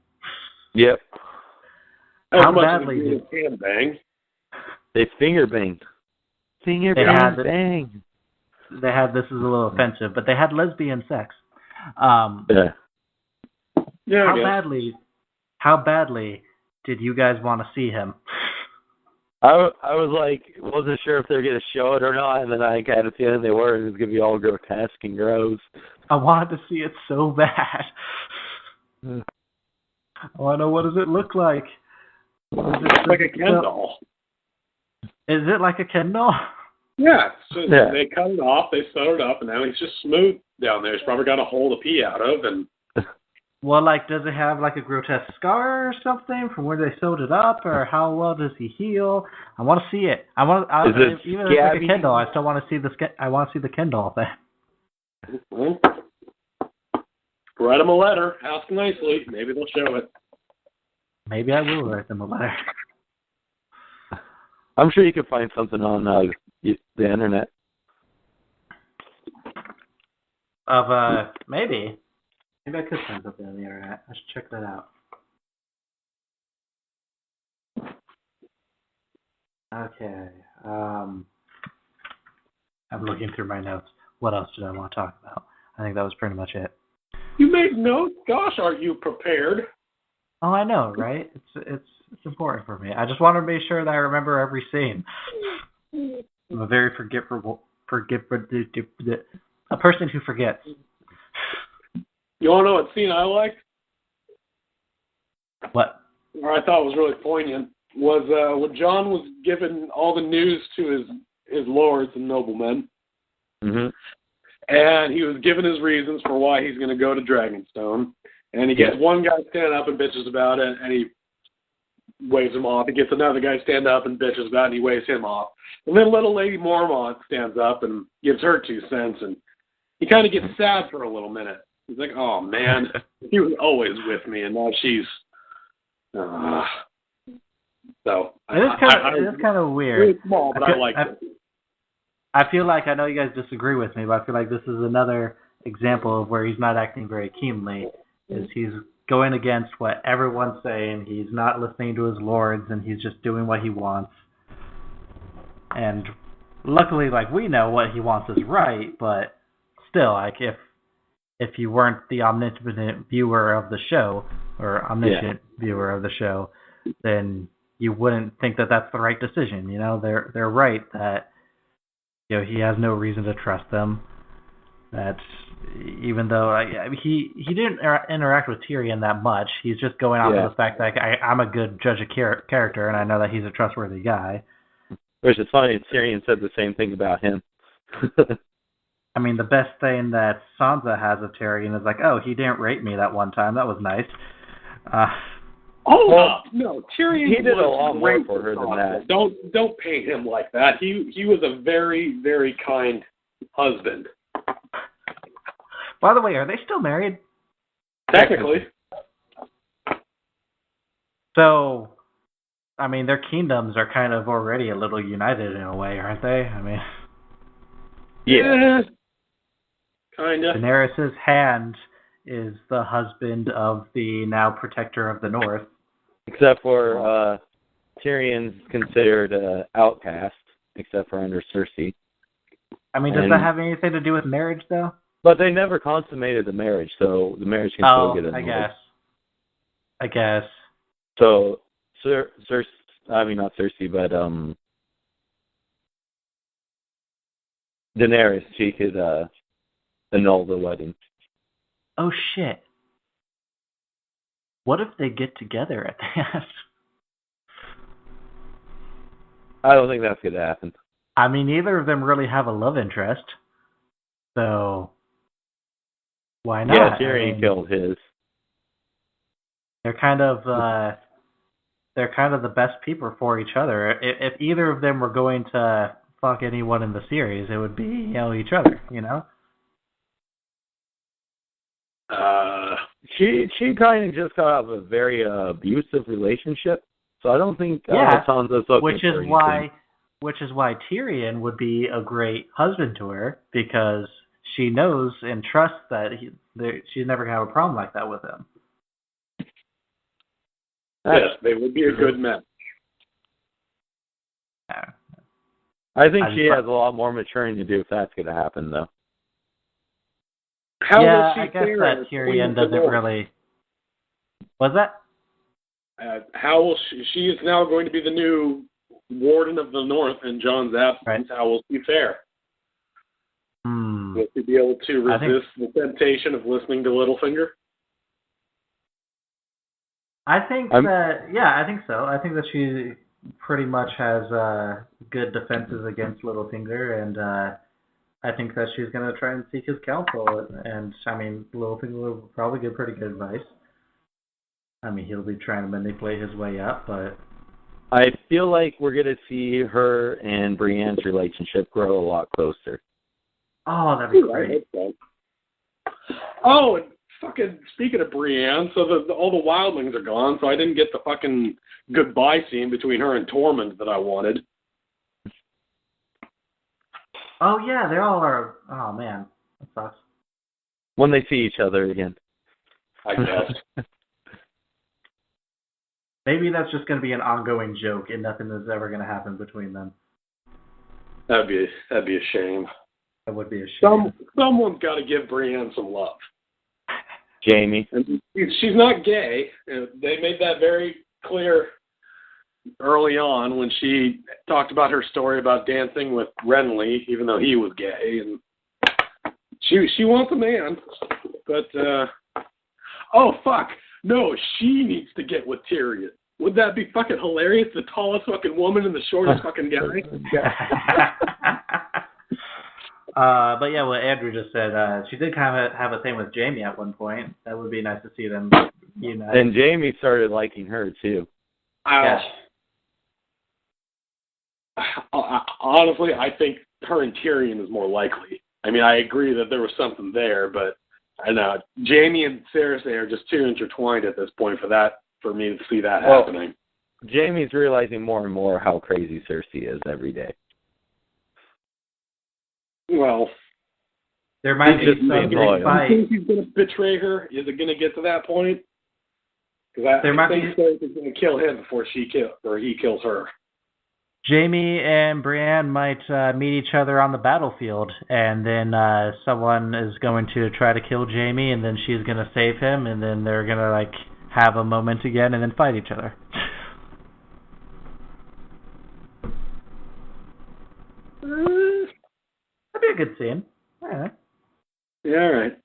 Yep. How badly did they bang? They finger banged. Bang. They had, this is a little offensive, but they had lesbian sex. Yeah. How badly did you guys want to see him? I was like, wasn't sure if they were going to show it or not, and then I had a feeling they were. It was going to be all grotesque and gross. I wanted to see it so bad. I want to know, what does it look like? It's like a Ken doll. Is it like a Ken doll? Yeah. So they cut it off, they sewed it up, and now he's just smooth down there. He's probably got a hole to pee out of, and. Well, does it have a grotesque scar or something from where they sewed it up, or how well does he heal? I want to see it. Even if it's like a Ken doll, I still want to see I want to see the Ken doll thing. Well, write them a letter. Ask nicely. Maybe they'll show it. Maybe I will write them a letter. I'm sure you can find something on the internet. Maybe. Maybe I could find something on the internet. I should check that out. Okay. I'm looking through my notes. What else did I want to talk about? I think that was pretty much it. You made notes? Gosh, aren't you prepared? Oh, I know, right? It's important for me. I just want to be sure that I remember every scene. I'm a very a person who forgets. You want to know what scene I liked? What? Or I thought was really poignant was when Jon was giving all the news to his lords and noblemen. Mm-hmm. And he was giving his reasons for why he's going to go to Dragonstone. And he gets one guy stand up and bitches about it, and he waves him off. He gets another guy stand up and bitches about it, and he waves him off. And then little Lady Mormont stands up and gives her 2 cents, and he kind of gets sad for a little minute. He's like, oh, man, he was always with me, and now she's... So it is kind of weird. Really small, but I like it. I feel like, I know you guys disagree with me, but I feel like this is another example of where he's not acting very keenly. Is he's going against what everyone's saying. He's not listening to his lords, and he's just doing what he wants. And luckily, we know what he wants is right, but still, if you weren't the omnipotent viewer of the show, or omniscient viewer of the show, then you wouldn't think that that's the right decision. They're right that he has no reason to trust them. That's even though he didn't interact with Tyrion that much. He's just going off of the fact that I'm a good judge of character, and I know that he's a trustworthy guy. Which is funny. Tyrion said the same thing about him. I mean, the best thing that Sansa has of Tyrion is like, oh, he didn't rape me that one time. That was nice. No, Tyrion. He did a lot more for her than that. Don't paint him like that. He was a very, very kind husband. By the way, are they still married? Technically. So, I mean, their kingdoms are kind of already a little united in a way, aren't they? I mean, yeah, kind of. Daenerys' hand is the husband of the now protector of the North. Except for Tyrion's considered an outcast, except for under Cersei. I mean, does that have anything to do with marriage, though? But they never consummated the marriage, so the marriage can still get annulled. I guess. So, Cersei, I mean, not Cersei, but Daenerys, she could annul the wedding. Oh, shit. What if they get together at the end? I don't think that's going to happen. I mean, neither of them really have a love interest, so why not? Yeah, Tyrion killed his. They're kind of the best people for each other. If either of them were going to fuck anyone in the series, it would be each other. She kind of just got out of a very abusive relationship, so I don't think Sansa's looking which is for why. Which is why Tyrion would be a great husband to her, because she knows and trusts that she's never going to have a problem like that with him. Yes, they would be a good match. I think she has a lot more maturing to do if that's going to happen, though. How will she I guess that Tyrion doesn't really... What's that? How will she is now going to be the new Warden of the North in Jon's absence. Right. How will she fare? Will she be able to resist the temptation of listening to Littlefinger? I think I think so. I think that she pretty much has good defenses against Littlefinger, and I think that she's going to try and seek his counsel. And I mean, Littlefinger will probably give pretty good advice. I mean, he'll be trying to manipulate his way up, but I feel like we're going to see her and Brienne's relationship grow a lot closer. Oh, that'd be great. Oh, and fucking speaking of Brienne, so all the wildlings are gone, so I didn't get the fucking goodbye scene between her and Tormund that I wanted. Oh, yeah, they all are. Oh, man. That sucks. When they see each other again. I guess. Maybe that's just going to be an ongoing joke and nothing is ever going to happen between them. That'd be a shame. That would be a shame. Someone's got to give Brienne some love. Jamie. And she's not gay. They made that very clear early on when she talked about her story about dancing with Renly, even though he was gay. And she wants a man. But, oh, fuck. No, she needs to get with Tyrion. Would that be fucking hilarious? The tallest fucking woman and the shortest fucking guy? But yeah, what Andrew just said, she did kind of have a thing with Jamie at one point. That would be nice to see them unite. And Jamie started liking her, too. Honestly, I think her and Tyrion is more likely. I mean, I agree that there was something there, but I know Jamie and Cersei are just too intertwined at this point for me to see that happening. Jamie's realizing more and more how crazy Cersei is every day. Well, there might be some big fight. Do you think he's going to betray her? Is it going to get to that point? Because I think Cersei's going to kill him before he kills her. Jamie and Brienne might meet each other on the battlefield, and then someone is going to try to kill Jamie, and then she's going to save him, and then they're going to have a moment again, and then fight each other. That'd be a good scene. Yeah. Yeah, all right.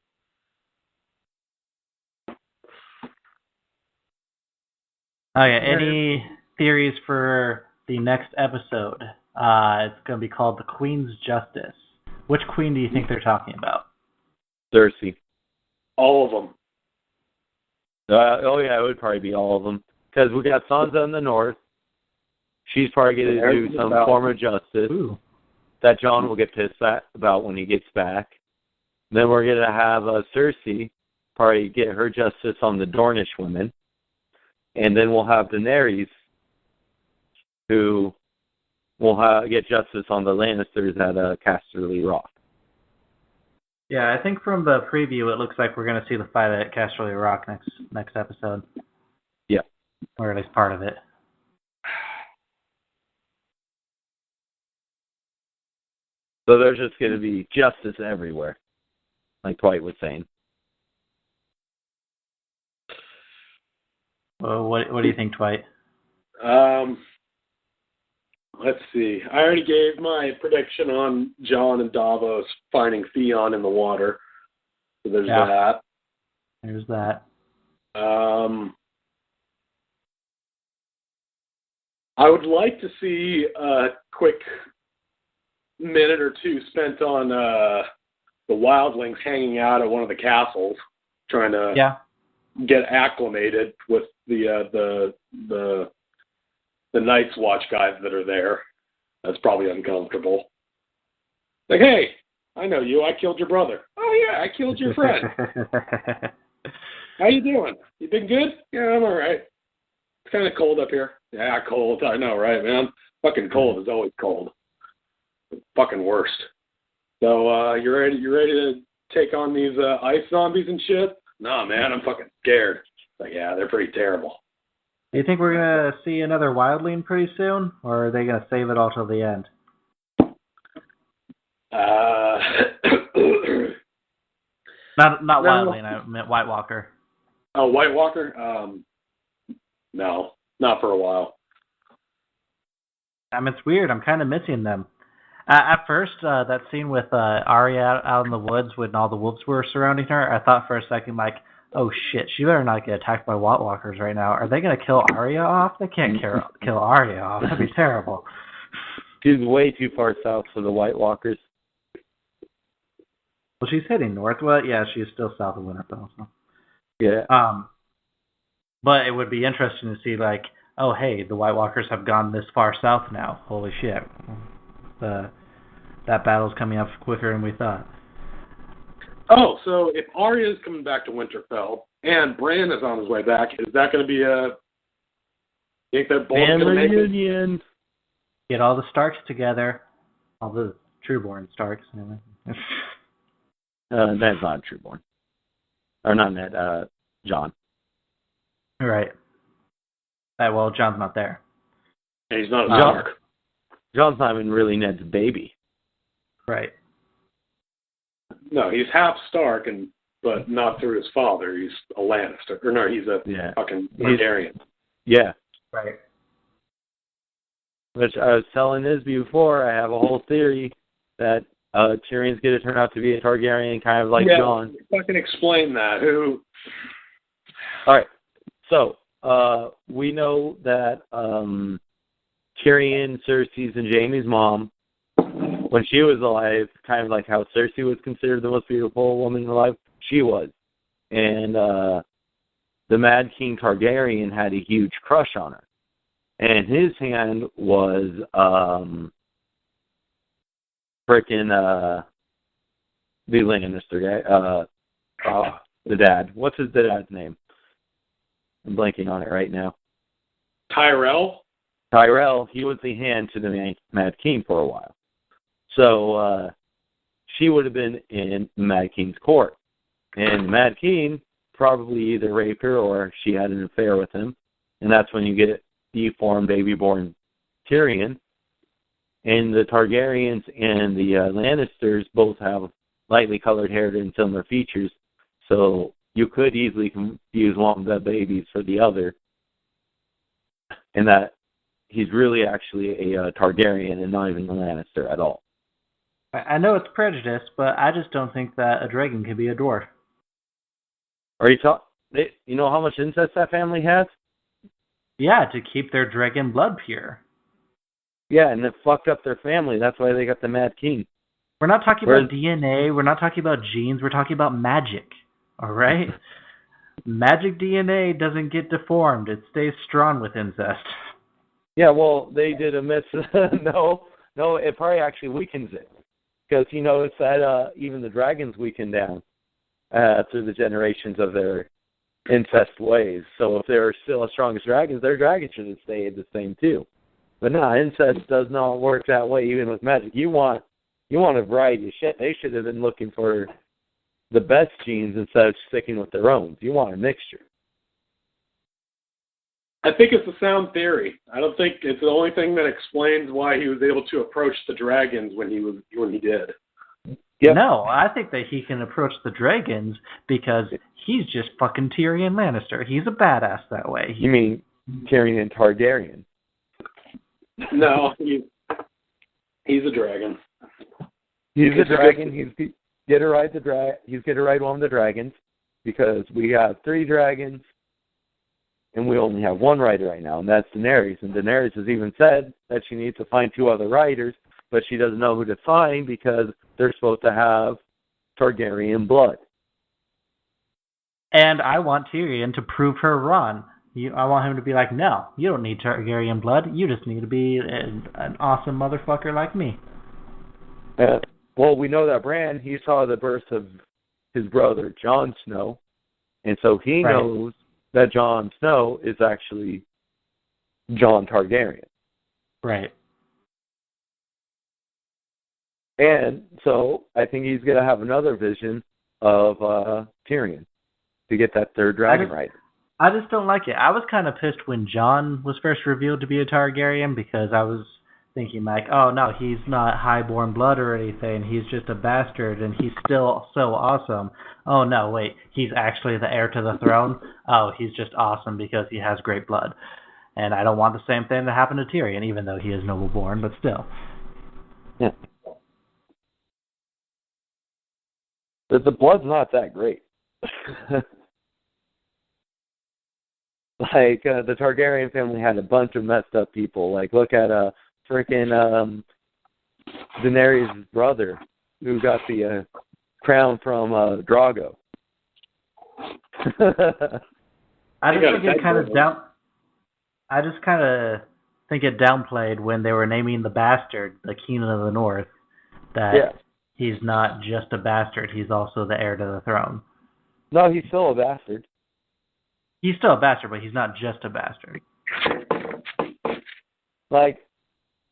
Oh yeah. Any theories for the next episode? It's going to be called The Queen's Justice. Which queen do you think they're talking about? Cersei. All of them. Oh yeah, it would probably be all of them. Because we got Sansa in the north. She's probably going to do some form of justice that Jon will get pissed about when he gets back. Then we're going to have Cersei probably get her justice on the Dornish women. And then we'll have Daenerys, who will get justice on the Lannisters at Casterly Rock. Yeah, I think from the preview it looks like we're going to see the fight at Casterly Rock next episode. Yeah. Or at least part of it. So there's just going to be justice everywhere, like Dwight was saying. Well, what do you think, Dwight? Let's see. I already gave my prediction on Jon and Davos finding Theon in the water. So there's that. There's that. I would like to see a quick minute or two spent on the wildlings hanging out at one of the castles, trying to get acclimated with the Night's Watch guys that are there. That's probably uncomfortable. Like, hey, I know you. I killed your brother. Oh yeah, I killed your friend. How you doing? You been good? Yeah, I'm all right. It's kind of cold up here. Yeah, cold. I know, right, man? Fucking cold is always cold. It's fucking worst. So, you ready to take on these ice zombies and shit? Nah, man, I'm fucking scared. Like, yeah, they're pretty terrible. Do you think we're going to see another wildling pretty soon, or are they going to save it all till the end? Not wildling, I meant White Walker. Oh, White Walker? No, not for a while. It's weird. I'm kind of missing them. At first, that scene with Arya out in the woods when all the wolves were surrounding her, I thought for a second, like, oh shit, she better not get attacked by White Walkers right now. Are they going to kill Arya off? They can't kill Arya off. That'd be terrible. She's way too far south for the White Walkers. Well, she's heading north. Well, yeah, she's still south of Winterfell. So. Yeah. But it would be interesting to see, like, oh, hey, the White Walkers have gone this far south now. Holy shit. That battle's coming up quicker than we thought. Oh, so if Arya's coming back to Winterfell and Bran is on his way back, is that going to be a... You think they're both going to make it? Get all the Starks together. All the Trueborn Starks, anyway. Ned's not Trueborn. Or not Ned, Jon. Right. Well, Jon's not there. And he's not a Stark. Jon's not even really Ned's baby. Right. No, he's half Stark, but not through his father. He's a Lannister. Or no, he's a fucking Targaryen. Yeah. Right. Which I was telling Isby before, I have a whole theory that Tyrion's going to turn out to be a Targaryen, kind of like Jon. Fucking explain that. Who? All right. So, we know that Tyrion, Cersei's, and Jaime's mom, when she was alive, kind of like how Cersei was considered the most beautiful woman alive, she was. And the Mad King Targaryen had a huge crush on her. And his hand was frickin' the Lannister guy. The dad. What's his dad's name? I'm blanking on it right now. Tyrell, he was the hand to the Mad King for a while. So she would have been in Mad King's court. And Mad King probably either raped her or she had an affair with him. And that's when you get deformed, baby-born Tyrion. And the Targaryens and the Lannisters both have lightly colored hair and similar features. So you could easily confuse one of the babies for the other. And that he's really actually a Targaryen and not even a Lannister at all. I know it's prejudice, but I just don't think that a dragon can be a dwarf. Are you you know how much incest that family has? Yeah, to keep their dragon blood pure. Yeah, and it fucked up their family. That's why they got the Mad King. We're not talking about DNA. We're not talking about genes. We're talking about magic. All right? Magic DNA doesn't get deformed. It stays strong with incest. Yeah, well, they did a miss. No, it probably actually weakens it. Because you notice that even the dragons weaken down through the generations of their incest ways. So if they're still as strong as dragons, their dragons should stay the same too. But no, incest does not work that way even with magic. You want a variety of shit. They should have been looking for the best genes instead of sticking with their own. You want a mixture. I think it's a sound theory. I don't think it's the only thing that explains why he was able to approach the dragons when he did. Yep. No, I think that he can approach the dragons because he's just fucking Tyrion Lannister. He's a badass that way. You mean Tyrion Targaryen? No, he's a dragon. He's a dragon. He's gonna ride one of the dragons because we have 3 dragons and we only have 1 rider right now, and that's Daenerys. And Daenerys has even said that she needs to find 2 other riders, but she doesn't know who to find because they're supposed to have Targaryen blood. And I want Tyrion to prove her wrong. I want him to be like, no, you don't need Targaryen blood. You just need to be an awesome motherfucker like me. Well, we know that Bran, he saw the birth of his brother, Jon Snow, and so he knows that Jon Snow is actually Jon Targaryen. Right. And so I think he's going to have another vision of Tyrion to get that 3rd dragon rider. I just don't like it. I was kind of pissed when Jon was first revealed to be a Targaryen because I was thinking like, oh no, he's not highborn blood or anything. He's just a bastard and he's still so awesome. Oh no, wait, he's actually the heir to the throne? Oh, he's just awesome because he has great blood. And I don't want the same thing to happen to Tyrion, even though he is noble born, but still. Yeah. But the blood's not that great. Like, the Targaryen family had a bunch of messed up people. Like, look at freaking Daenerys' brother, who got the crown from Drogo. I just think it kind of I just kind of think it downplayed when they were naming the bastard the King of the North. That he's not just a bastard; he's also the heir to the throne. No, he's still a bastard. He's still a bastard, but he's not just a bastard. Like,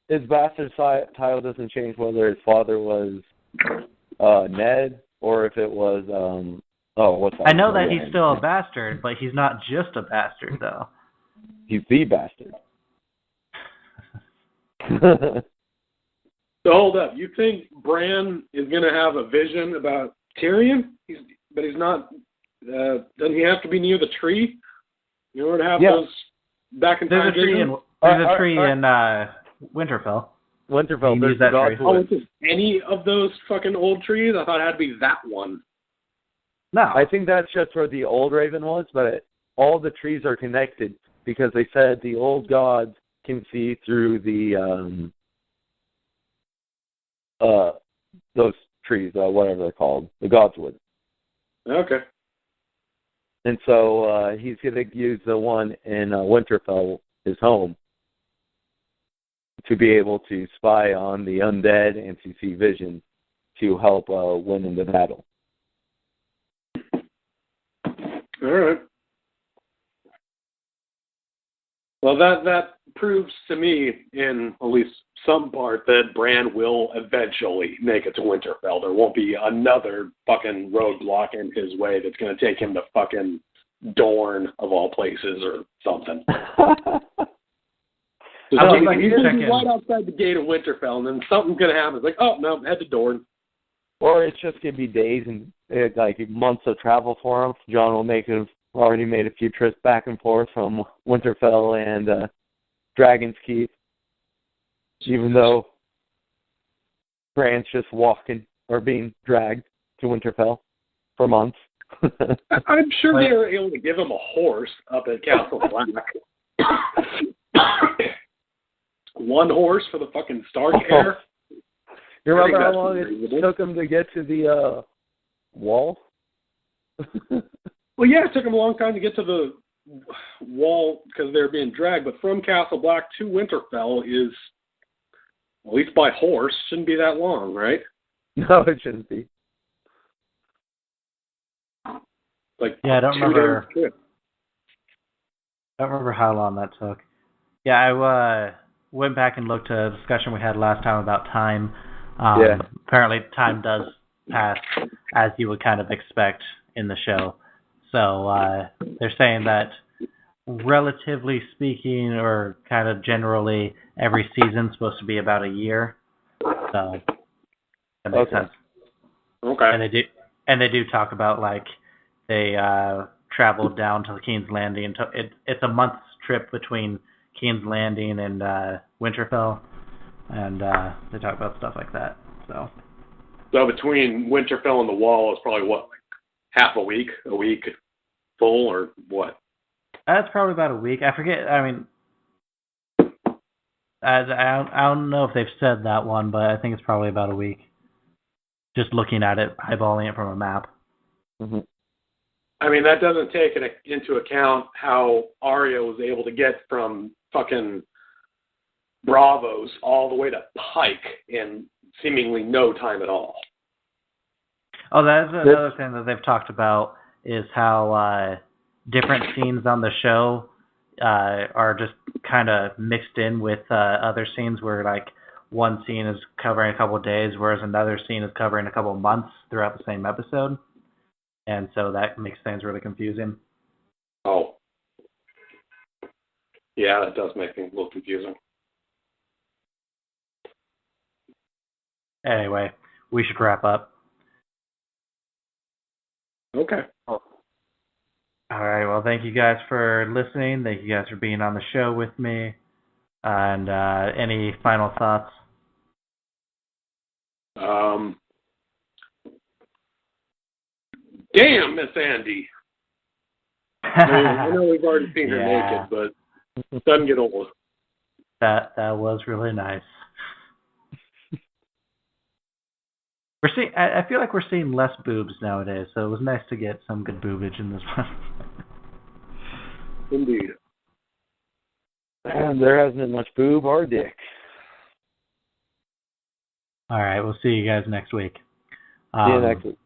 his bastard title doesn't change whether his father was Ned or if it was what's that? I know that he's still a bastard, but he's not just a bastard, though. He's the bastard. So hold up, you think Bran is going to have a vision about Tyrion? But he's not. Doesn't he have to be near the tree? In order to have those back in time vision? There's a tree in Winterfell. Winterfell, there's that tree. Oh, is it any of those fucking old trees? I thought it had to be that one. No. I think that's just where the old Raven was, but all the trees are connected because they said the old gods can see through the those trees, whatever they're called, the godswood. Okay. And so he's going to use the one in Winterfell, his home, to be able to spy on the undead and to see vision to help win in the battle. All right. Well, that proves to me, in at least some part, that Bran will eventually make it to Winterfell. There won't be another fucking roadblock in his way that's going to take him to fucking Dorne, of all places, or something. He's going to be right outside the gate of Winterfell, and then something's going to happen. It's like, oh, no, head to Dorne. Or it's just going to be days and like months of travel for him. Jon will already made a few trips back and forth from Winterfell and Dragon's Keep, even though France just walking or being dragged to Winterfell for months. I'm sure they were able to give him a horse up at Castle Black. One horse for the fucking Stark heir. You remember how long it took him to get to the wall? Well, yeah, it took him a long time to get to the wall because they're being dragged, but from Castle Black to Winterfell is, at least by horse, shouldn't be that long, right? No, it shouldn't be. Like, yeah, I don't remember how long that took. Yeah, I went back and looked at a discussion we had last time about time. Apparently, time does pass as you would kind of expect in the show. So they're saying that, relatively speaking, or kind of generally, every season's supposed to be about a year. So that makes sense. Okay. And they do talk about, like, they traveled down to King's Landing. It's a month's trip between King's Landing and Winterfell, and they talk about stuff like that. So between Winterfell and the Wall is probably what, like half a week full, or what? That's probably about a week. I forget. I mean, I don't know if they've said that one, but I think it's probably about a week. Just looking at it, eyeballing it from a map. Mm-hmm. I mean, that doesn't take into account how Arya was able to get from fucking Bravos all the way to Pike in seemingly no time at all. Oh, that's another thing that they've talked about, is how different scenes on the show are just kind of mixed in with other scenes where, like, one scene is covering a couple of days, whereas another scene is covering a couple of months throughout the same episode. And so that makes things really confusing. Oh. Yeah, that does make things a little confusing. Anyway, we should wrap up. Okay. All right. Well, thank you guys for listening. Thank you guys for being on the show with me. And any final thoughts? Damn, Miss Andy. I know we've already seen her naked, but it doesn't get old. That was really nice. I feel like we're seeing less boobs nowadays, so it was nice to get some good boobage in this one. Indeed. And there hasn't been much boob or dick. All right, we'll see you guys next week. See you next week.